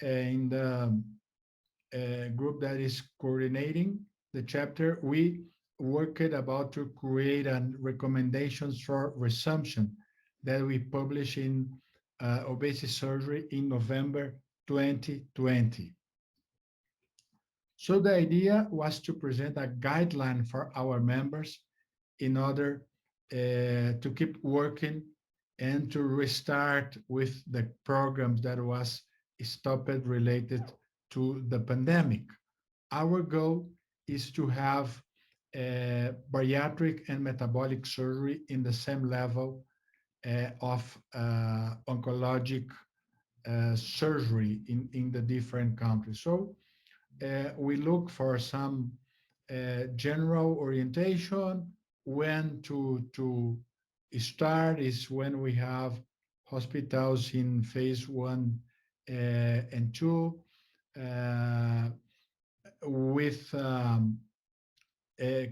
in the group that is coordinating the chapter, we worked about to create and recommendations for resumption that we published in obesity surgery in November 2020. So the idea was to present a guideline for our members in order to keep working and to restart with the programs that was stopped related to the pandemic. Our goal is to have bariatric and metabolic surgery in the same level of oncologic surgery in the different countries. So we look for some general orientation. When to start is when we have hospitals in phase 1 and 2 with a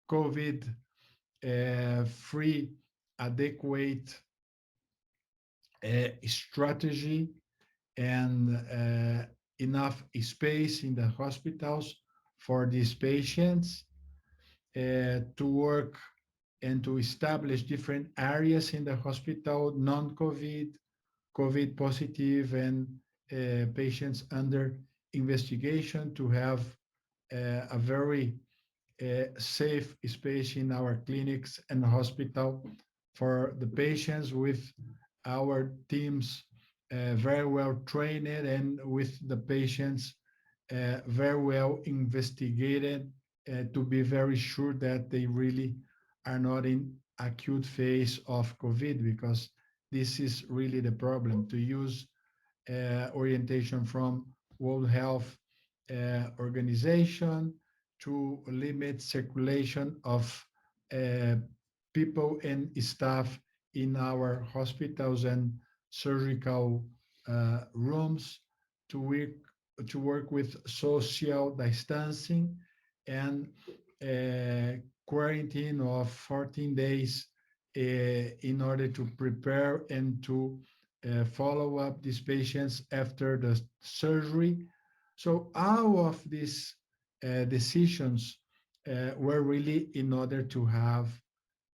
COVID-free adequate strategy and enough space in the hospitals for these patients to work and to establish different areas in the hospital, non-COVID, COVID positive, and patients under investigation, to have a very safe space in our clinics and hospital for the patients, with our teams very well trained and with the patients very well investigated to be very sure that they really are not in acute phase of COVID, because this is really the problem. To use orientation from World Health Organization to limit circulation of people and staff in our hospitals and surgical rooms, to work with social distancing and quarantine of 14 days in order to prepare and to follow up these patients after the surgery. So all of these decisions were really in order to have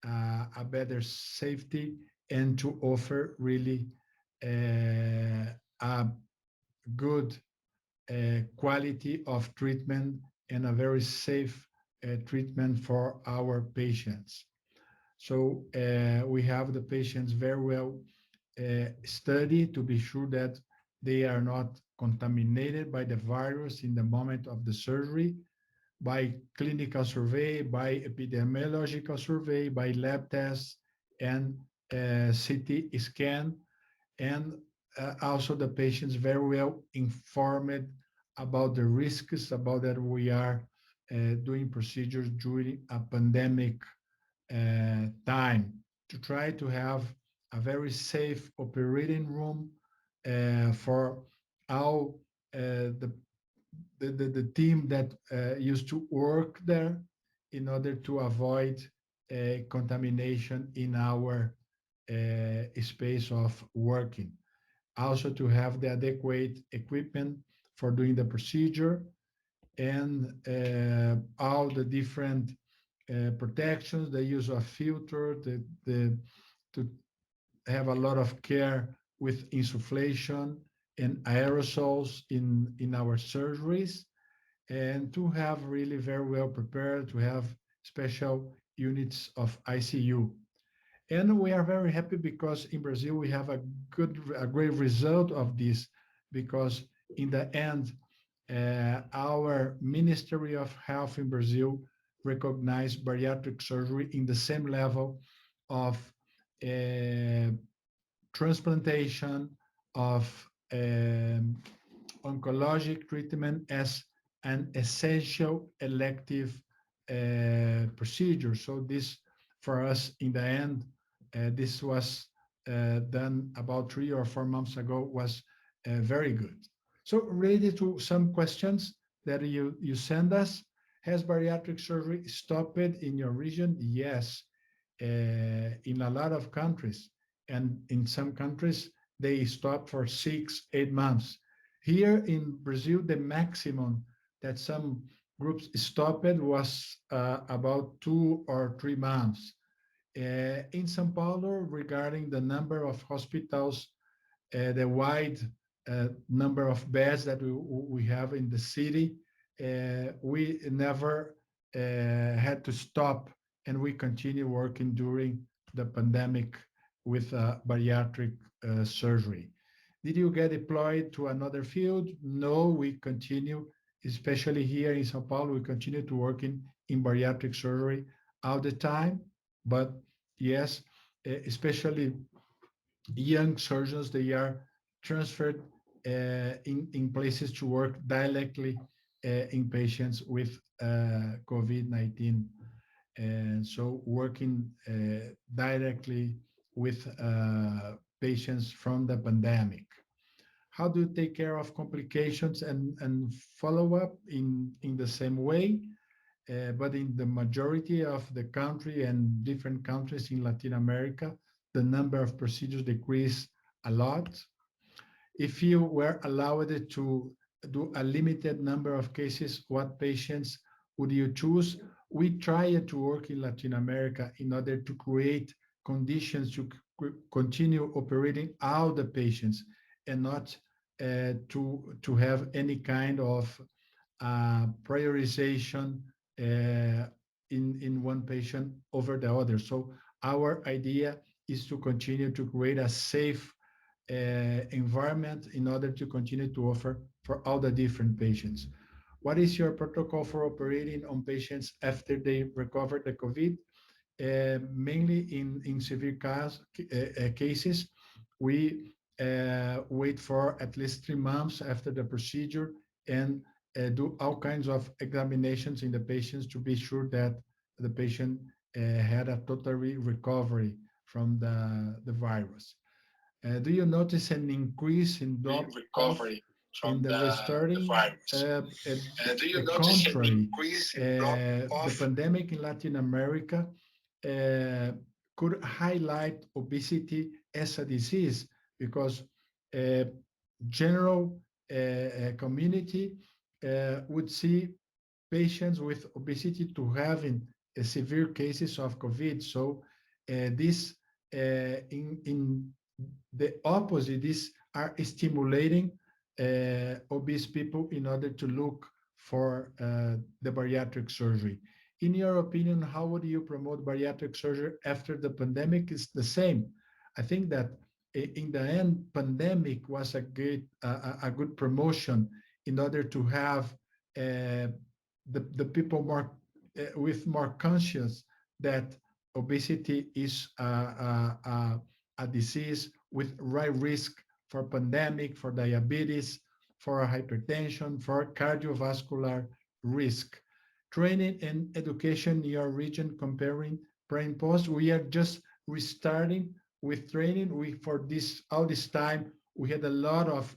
a better safety and to offer really a good quality of treatment and a very safe treatment for our patients. So we have the patients very well studied to be sure that they are not contaminated by the virus in the moment of the surgery, by clinical survey, by epidemiological survey, by lab tests, and CT scan, and also the patients very well informed about the risks, about that we are doing procedures during a pandemic time to try to have a very safe operating room for all the team that used to work there in order to avoid contamination in our space of working. Also to have the adequate equipment for doing the procedure and all the different protections, the use of filter, to have a lot of care with insufflation and aerosols in our surgeries, and to have really very well prepared to have special units of ICU. And we are very happy because in Brazil we have a great result of this, because in the end, our Ministry of Health in Brazil recognized bariatric surgery in the same level of uh, transplantation, of oncologic treatment as an essential elective procedure. So this, for us, in the end, this was done about 3 or 4 months ago, was very good. So related to some questions that you send us, has bariatric surgery stopped in your region? Yes, in a lot of countries. And in some countries, they stop for 6, 8 months. Here in Brazil, the maximum that some groups stopped was about 2 or 3 months. In São Paulo, regarding the number of hospitals, the wide number of beds that we have in the city, we never had to stop, and we continue working during the pandemic with bariatric surgery. Did you get deployed to another field? No, we continue, especially here in Sao Paulo, we continue to work in bariatric surgery all the time. But yes, especially young surgeons, they are transferred in places to work directly in patients with COVID-19. And so working directly with patients from the pandemic. How do you take care of complications and follow up in the same way? But in the majority of the country and different countries in Latin America, the number of procedures decreased a lot. If you were allowed to do a limited number of cases, what patients would you choose? We tried to work in Latin America in order to create conditions to continue operating all the patients and not to have any kind of prioritization in one patient over the other. So our idea is to continue to create a safe environment in order to continue to offer for all the different patients. What is your protocol for operating on patients after they recover the COVID? Mainly in severe cases, we wait for at least 3 months after the procedure and do all kinds of examinations in the patients to be sure that the patient had a total recovery from the virus. Do you notice an increase in drop-off in the restarting, the contrary, the pandemic in Latin America could highlight obesity as a disease because general community would see patients with obesity to having severe cases of COVID. So this in the opposite, these are stimulating obese people in order to look for the bariatric surgery. In your opinion, how would you promote bariatric surgery after the pandemic? Is the same. I think that in the end, pandemic was a good promotion in order to have the people more with more conscious that obesity is a disease with high risk for pandemic, for diabetes, for hypertension, for cardiovascular risk. Training and education in your region comparing pre and post. We are just restarting with training. We for this all this time we had a lot of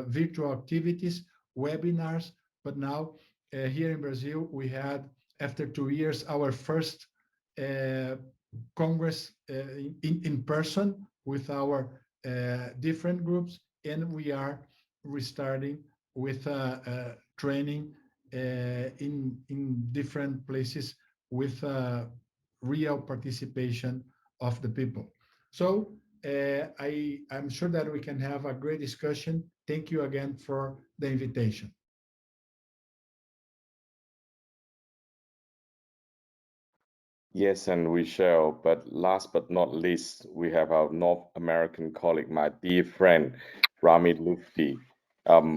virtual activities, webinars, but now here in Brazil we had after 2 years our first Congress in person with our different groups, and we are restarting with training in different places with real participation of the people. So I'm sure that we can have a great discussion. Thank you again for the invitation. Yes, and we shall. But last but not least, we have our North American colleague, my dear friend, Rami Lutfi.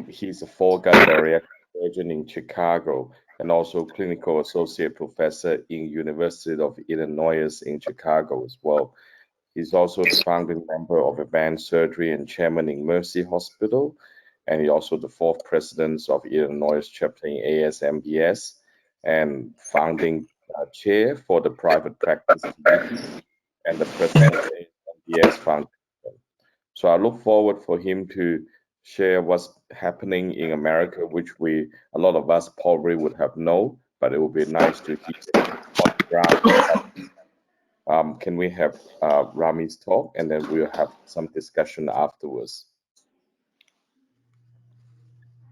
He's a foregut bariatric surgeon in Chicago and also clinical associate professor in University of Illinois in Chicago as well. He's also the founding member of Advanced Surgery and chairman in Mercy Hospital, and he's also the fourth president of Illinois chapter in ASMBS and founding chair for the private practice committee and the president of ASMBS Foundation. So I look forward for him to share what's happening in America, which a lot of us probably would have known, but it would be nice to hear on the ground. Can we have Rami's talk, and then we'll have some discussion afterwards.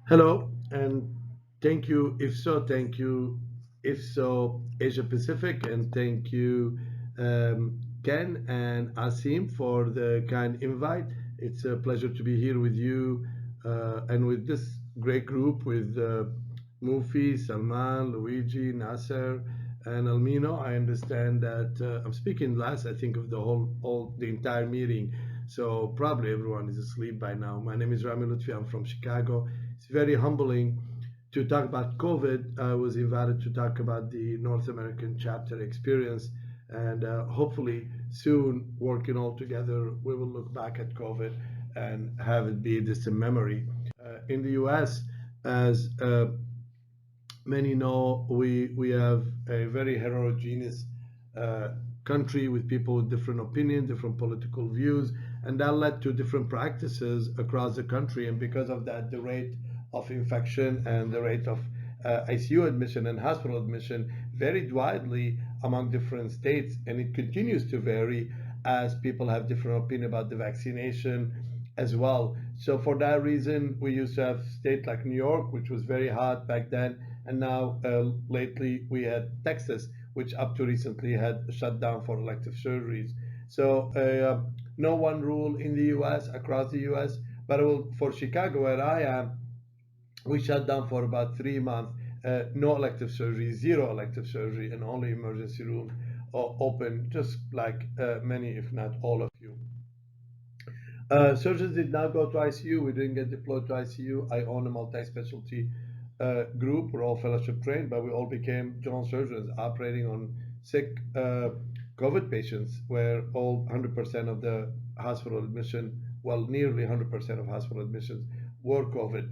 Hello, and thank you, IFSO. Thank you, IFSO Asia Pacific, and thank you, Ken and Asim, for the kind invite. It's a pleasure to be here with you and with this great group with Mufi, Salman, Luigi, Nasser, and Almino. I understand that I'm speaking last, I think, of the entire meeting. So probably everyone is asleep by now. My name is Rami Lutfi. I'm from Chicago. It's very humbling to talk about COVID. I was invited to talk about the North American chapter experience, and hopefully soon, working all together, we will look back at COVID and have it be just a memory. In the US, as many know, we have a very heterogeneous country with people with different opinions, different political views, and that led to different practices across the country. And because of that, the rate of infection and the rate of ICU admission and hospital admission varied widely among different states, and it continues to vary as people have different opinion about the vaccination as well. So for that reason, we used to have states like New York, which was very hot back then, and now lately we had Texas, which up to recently had shut down for elective surgeries. So no one rule in the US, across the US, but for Chicago, where I am, we shut down for about 3 months. No elective surgery, zero elective surgery, and only emergency rooms open, just like many, if not all of you. Surgeons did not go to ICU. We didn't get deployed to ICU. I own a multi-specialty group. We're all fellowship trained, but we all became general surgeons operating on sick COVID patients, where all 100% of the hospital admission, well, nearly 100% of hospital admissions were COVID.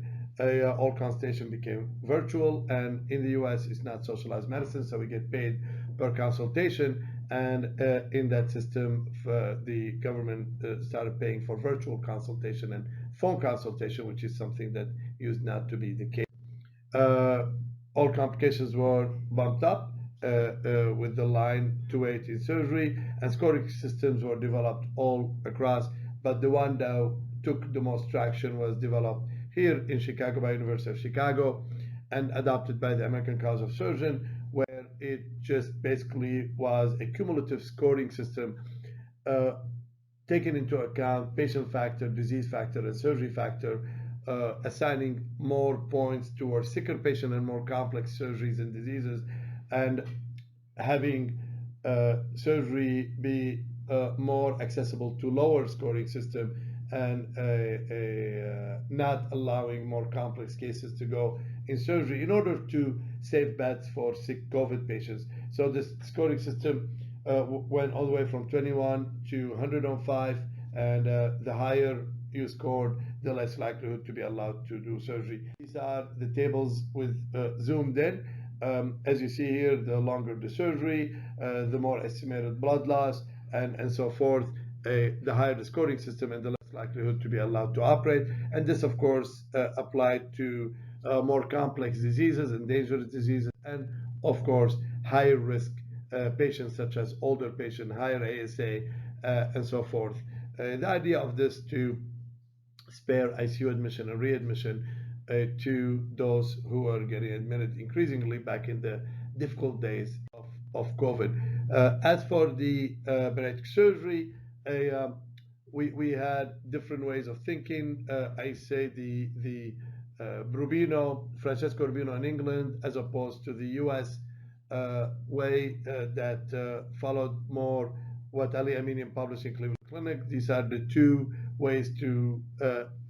All consultation became virtual, and in the US, it's not socialized medicine, so we get paid per consultation. And in that system, the government started paying for virtual consultation and phone consultation, which is something that used not to be the case. All complications were bumped up with the line to wait in surgery, and scoring systems were developed all across. But the one that took the most traction was developed here in Chicago by University of Chicago and adopted by the American College of Surgeons, where it just basically was a cumulative scoring system taking into account patient factor, disease factor, and surgery factor, assigning more points towards sicker patient and more complex surgeries and diseases, and having surgery be more accessible to lower scoring system, and not allowing more complex cases to go in surgery in order to save beds for sick COVID patients. So this scoring system went all the way from 21 to 105, and the higher you scored, the less likelihood to be allowed to do surgery. These are the tables with zoomed in. As you see here, the longer the surgery, the more estimated blood loss, and so forth, the higher the scoring system and the less likelihood to be allowed to operate. And this, of course, applied to more complex diseases and dangerous diseases, and of course, higher risk patients such as older patients, higher ASA, and so forth. The idea of this to spare ICU admission and readmission to those who are getting admitted increasingly back in the difficult days of COVID. As for the bariatric surgery, we had different ways of thinking. I say the Francesco Rubino in England, as opposed to the US way that followed more what Ali Aminian published in Cleveland Clinic. These are the two ways to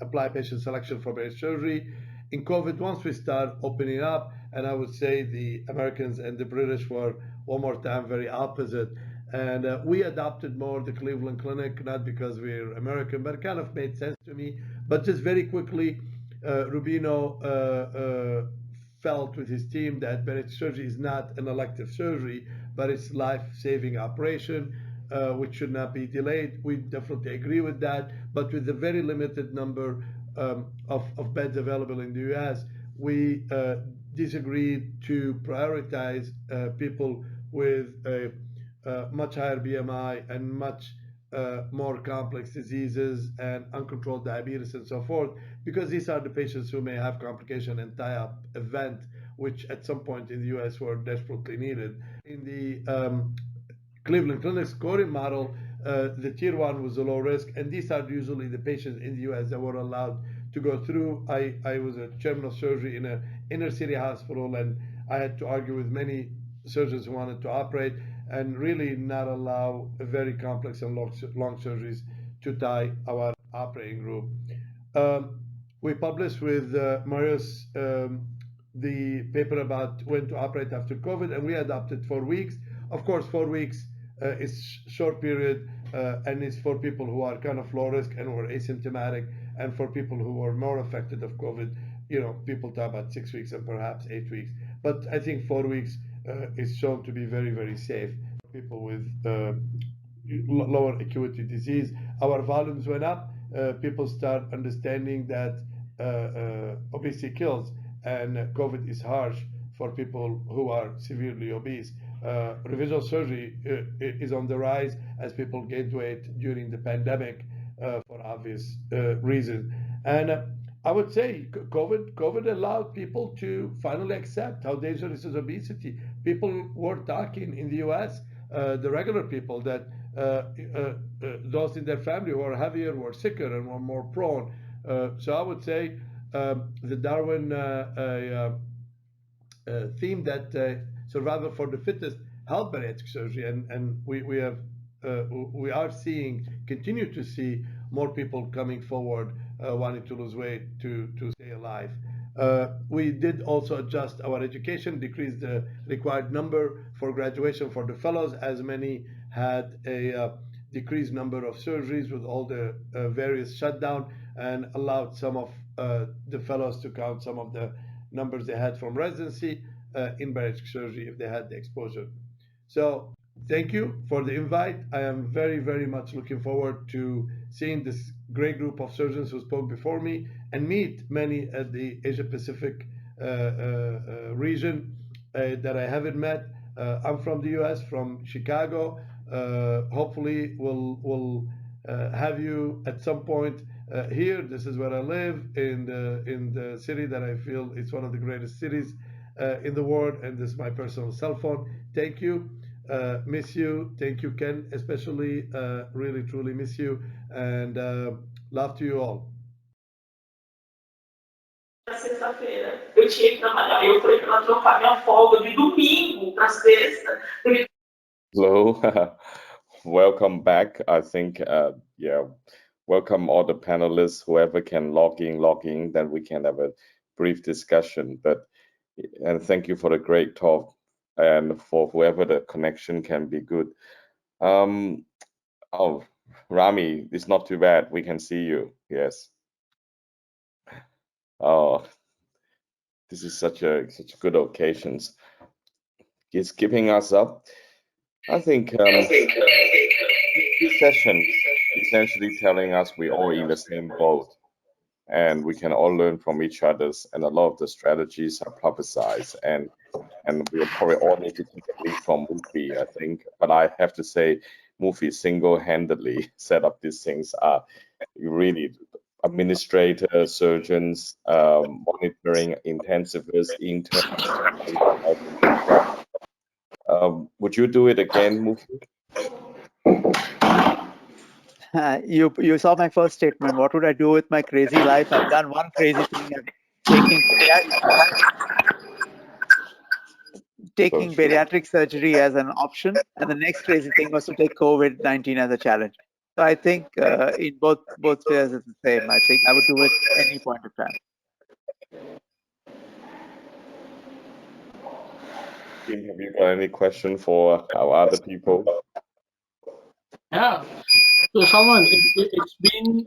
apply patient selection for bariatric surgery. In COVID, once we start opening up, and I would say the Americans and the British were one more time very opposite. And we adopted more the Cleveland Clinic, not because we're American, but it kind of made sense to me. But just very quickly, Rubino felt with his team that bariatric surgery is not an elective surgery, but it's life-saving operation, which should not be delayed. We definitely agree with that, but with the very limited number of beds available in the US, we disagreed to prioritize people with a much higher BMI and much more complex diseases and uncontrolled diabetes and so forth, because these are the patients who may have complication and tie-up event, which at some point in the US were desperately needed. In the Cleveland Clinic scoring model, the tier 1 was a low risk, and these are usually the patients in the US that were allowed to go through. I was a chairman of surgery in an inner city hospital, and I had to argue with many surgeons who wanted to operate and really not allow very complex and long surgeries to tie our operating room. We published with Marius the paper about when to operate after COVID, and we adopted 4 weeks. Of course, 4 weeks is short period, and it's for people who are kind of low risk and who are asymptomatic, and for people who are more affected of COVID, people talk about 6 weeks and perhaps 8 weeks. But I think 4 weeks is shown to be very, very safe for people with lower acuity disease. Our volumes went up. People start understanding that obesity kills, and COVID is harsh for people who are severely obese. Revisional surgery is on the rise as people gained weight during the pandemic for obvious reasons. And I would say COVID allowed people to finally accept how dangerous is obesity. People were talking in the US, the regular people, that those in their family who are heavier were sicker and were more prone. So I would say the Darwin theme that survival for the fittest helped bariatric surgery, and we are continue to see more people coming forward wanting to lose weight to stay alive. We did also adjust our education, decrease the required number for graduation for the fellows, as many had a decreased number of surgeries with all the various shutdown, and allowed some of the fellows to count some of the numbers they had from residency in bariatric surgery if they had the exposure. So thank you for the invite. I am very, very much looking forward to seeing this great group of surgeons who spoke before me, and meet many at the Asia Pacific region that I haven't met. I'm from the U.S., from Chicago. Hopefully, we'll have you at some point here. This is where I live, in the city that I feel is one of the greatest cities in the world, and this is my personal cell phone. Thank you. Miss you. Thank you, Ken, especially. Really, truly miss you, and love to you all. Sexta-feira. Eu tinha que trabalhar. Eu falei para ela trocar minha folga de domingo para sexta. Hello, welcome back. I think, yeah, welcome all the panelists, whoever can log in, then we can have a brief discussion. And thank you for the great talk, and for whoever the connection can be good. Oh, Rami, it's not too bad. We can see you. Yes. Oh, this is such a good occasions. It's keeping us up. I think this session essentially telling us we're all in the same boat, and we can all learn from each other's, and a lot of the strategies are publicized, and we'll probably all need to take a lead from Mufi, I think. But I have to say, Mufi single-handedly set up these things. Really, administrators, surgeons, monitoring, intensivists, interns. Would you do it again, Mufi? You saw my first statement. What would I do with my crazy life? I've done one crazy thing. Taking bariatric surgery as an option, and the next crazy thing was to take COVID-19 as a challenge. So I think in both spheres it's the same. I think I would do it any point of time. Tim, have you got any question for our other people? Yeah. So, Salman, it's been,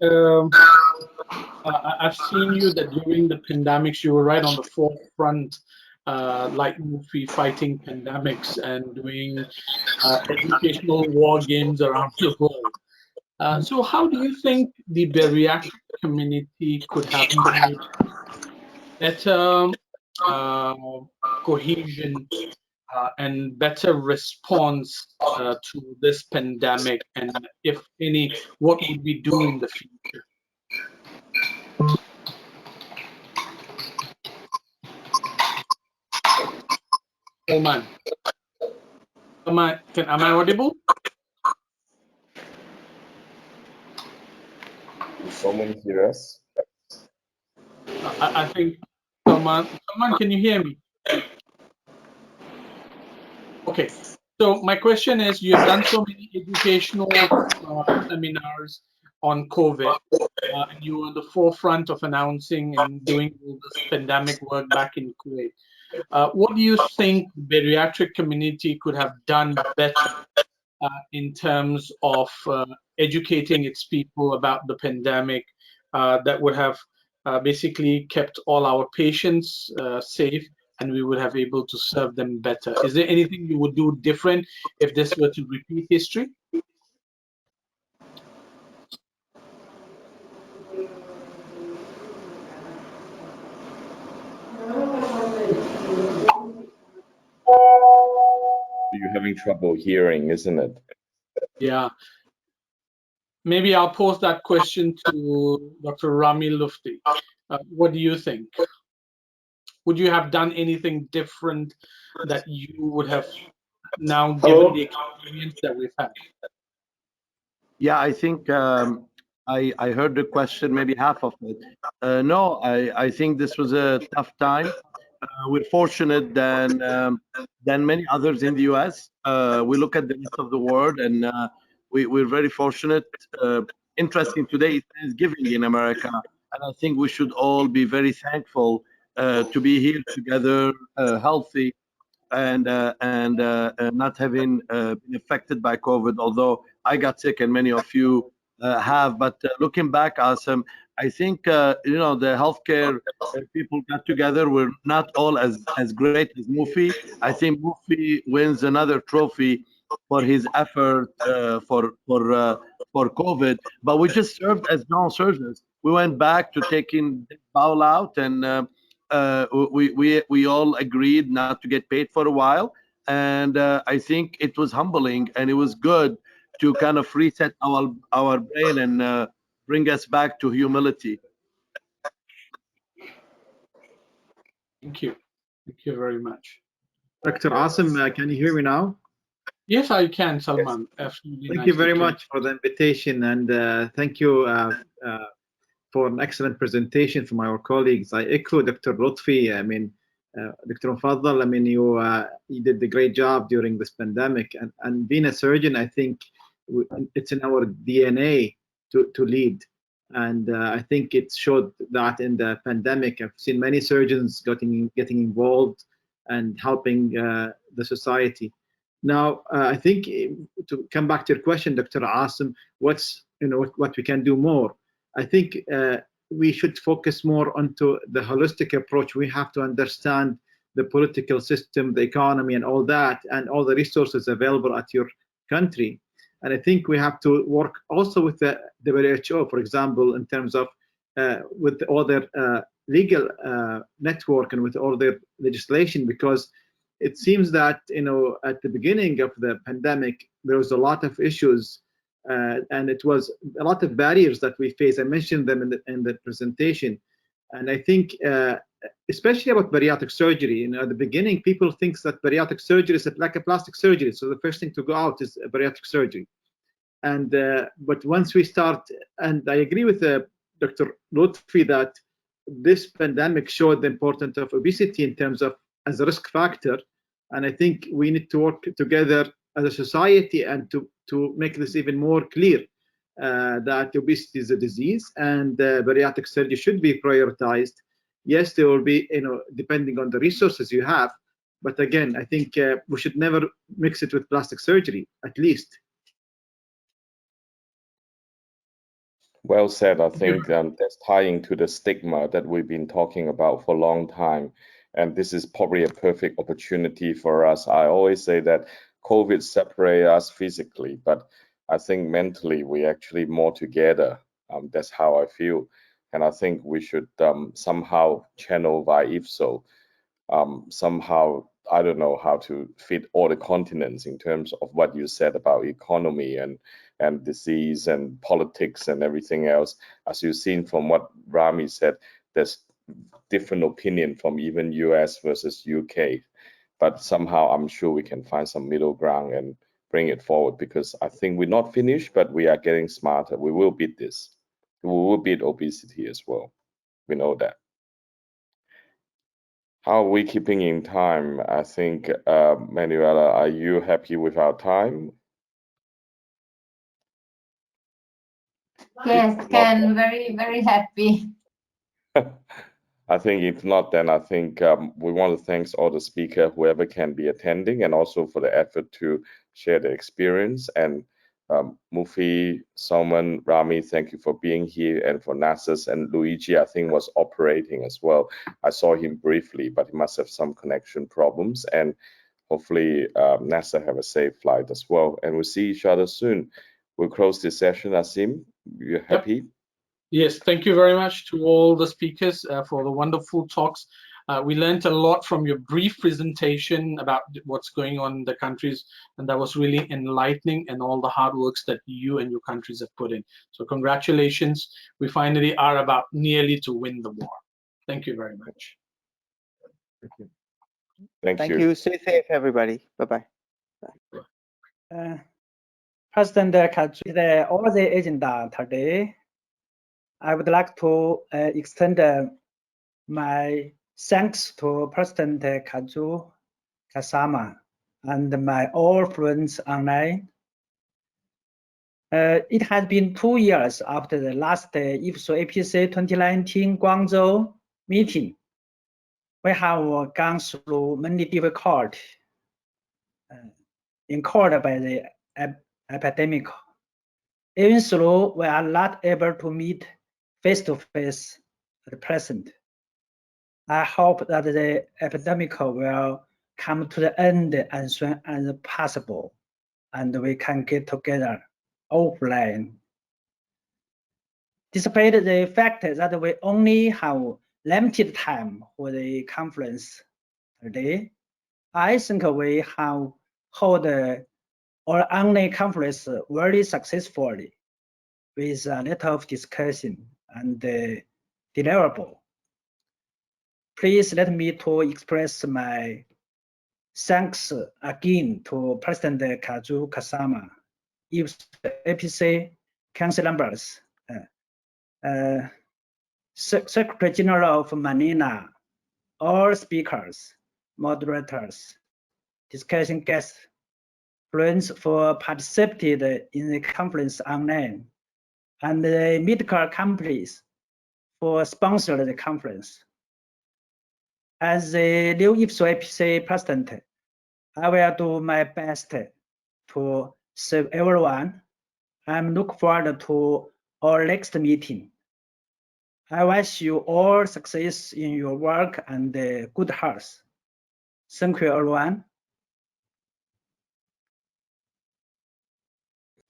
I've seen you that during the pandemics, you were right on the forefront, like movie fighting pandemics and doing educational war games around the world. So how do you think the bariatric community could have made better cohesion and better response to this pandemic, and if any, what would we do in the future? Oman, am I audible? Can someone hear us? I think someone, can you hear me? Okay, so my question is, you have done so many educational seminars on COVID, and you were on the forefront of announcing and doing all this pandemic work back in Kuwait. What do you think the bariatric community could have done better in terms of educating its people about the pandemic that would have basically kept all our patients safe, and we would have able to serve them better? Is there anything you would do different if this were to repeat history? You're having trouble hearing, isn't it? Yeah. Maybe I'll pose that question to Dr. Rami Lufti. What do you think? Would you have done anything different that you would have now given the experience that we've had? Yeah, I think I heard the question, maybe half of it. No, I think this was a tough time. We're fortunate than many others in the U.S. We look at the rest of the world, and we're very fortunate. Interesting, today is Thanksgiving in America, and I think we should all be very thankful to be here together, healthy, and not having been affected by COVID, although I got sick and many of you have. But looking back, Asim, I think the healthcare people got together. We're not all as great as Mufi. I think Mufi wins another trophy for his effort for COVID. But we just served as general surgeons. We went back to taking bowel out, and we all agreed not to get paid for a while. And I think it was humbling, and it was good to kind of reset our brain and bring us back to humility. Thank you. Thank you very much. Dr. Asim, can you hear me now? Yes, I can, Salman. Absolutely. Thank you very much for the invitation, and thank you for an excellent presentation from our colleagues. I echo Dr. Lutfi. I mean, Dr. Mufaddal, I mean, you did a great job during this pandemic, and being a surgeon, I think it's in our DNA to lead. And I think it showed that in the pandemic. I've seen many surgeons getting involved and helping the society. Now, I think to come back to your question, Dr. Asim, what's what we can do more? I think we should focus more onto the holistic approach. We have to understand the political system, the economy, and all that, and all the resources available at your country. And I think we have to work also with the WHO, for example, in terms of with all their legal network and with all their legislation, because it seems that at the beginning of the pandemic there was a lot of issues, and it was a lot of barriers that we face. I mentioned them in the presentation, and I think especially about bariatric surgery. At the beginning, people think that bariatric surgery is like a plastic surgery, so the first thing to go out is bariatric surgery. And but once we start, and I agree with Dr. Lutfi that this pandemic showed the importance of obesity in terms of as a risk factor, and I think we need to work together as a society and to make this even more clear that obesity is a disease, and bariatric surgery should be prioritized. Yes, there will be, depending on the resources you have, but again, I think we should never mix it with plastic surgery, at least. Well said. I think that's tying to the stigma that we've been talking about for a long time. And this is probably a perfect opportunity for us. I always say that COVID separated us physically, but I think mentally we're actually more together. That's how I feel. And I think we should somehow channel via IFSO. Somehow, I don't know how to fit all the continents in terms of what you said about economy and disease and politics and everything else. As you've seen from what Rami said, there's different opinion from even US versus UK. But somehow I'm sure we can find some middle ground and bring it forward, because I think we're not finished, but we are getting smarter. We will beat this. We will beat obesity as well. We know that. How are we keeping in time? I think, Manuela, are you happy with our time? Yes, Ken, very, very happy. I think if not, then I think we want to thank all the speakers, whoever can be attending, and also for the effort to share the experience. And Mufi, Salman, Rami, thank you for being here, and for Nasser and Luigi, I think was operating as well. I saw him briefly, but he must have some connection problems. And hopefully Nasser have a safe flight as well. And we'll see each other soon. We'll close this session. Asim, you happy? Yep. Yes, thank you very much to all the speakers for the wonderful talks. We learned a lot from your brief presentation about what's going on in the countries, and that was really enlightening, and all the hard works that you and your countries have put in. So congratulations. We finally are about nearly to win the war. Thank you very much. Thank you. Thank you. Stay safe, everybody. Bye-bye. President Katsu, all the agenda today, I would like to extend my thanks to President Kazu Kasama and my all friends online. It has been 2 years after the last IFSO APC 2019 Guangzhou meeting. We have gone through many difficulties incurred by the epidemic. Even though we are not able to meet face-to-face at present, I hope that the epidemic will come to the end as soon as possible. and we can get together offline. Despite the fact that we only have limited time for the conference today, I think we have held our online conference very successfully with a lot of discussion and deliverable. Please let me to express my thanks again to President Kazu Kasama, IFSO Council members, Secretary General of Manila, all speakers, moderators, discussion guests, friends for participated in the conference online, and the medical companies for sponsoring the conference. As the new IFSO president, I will do my best to serve everyone. I'm looking forward to our next meeting. I wish you all success in your work and good health. Thank you, everyone.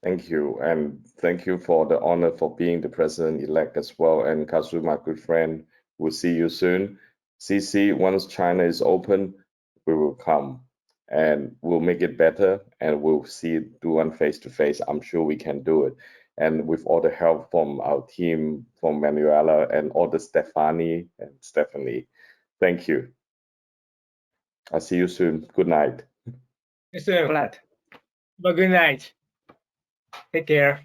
Thank you, and thank you for the honor for being the president-elect as well. And Kazu, my good friend, we'll see you soon. CC, once China is open, we will come and we'll make it better, and we'll do one face-to-face. I'm sure we can do it. And with all the help from our team, from Manuela and all the Stephanie and Stephanie, thank you. I'll see you soon. Good night. Yes, sir. Glad. But good night. Take care.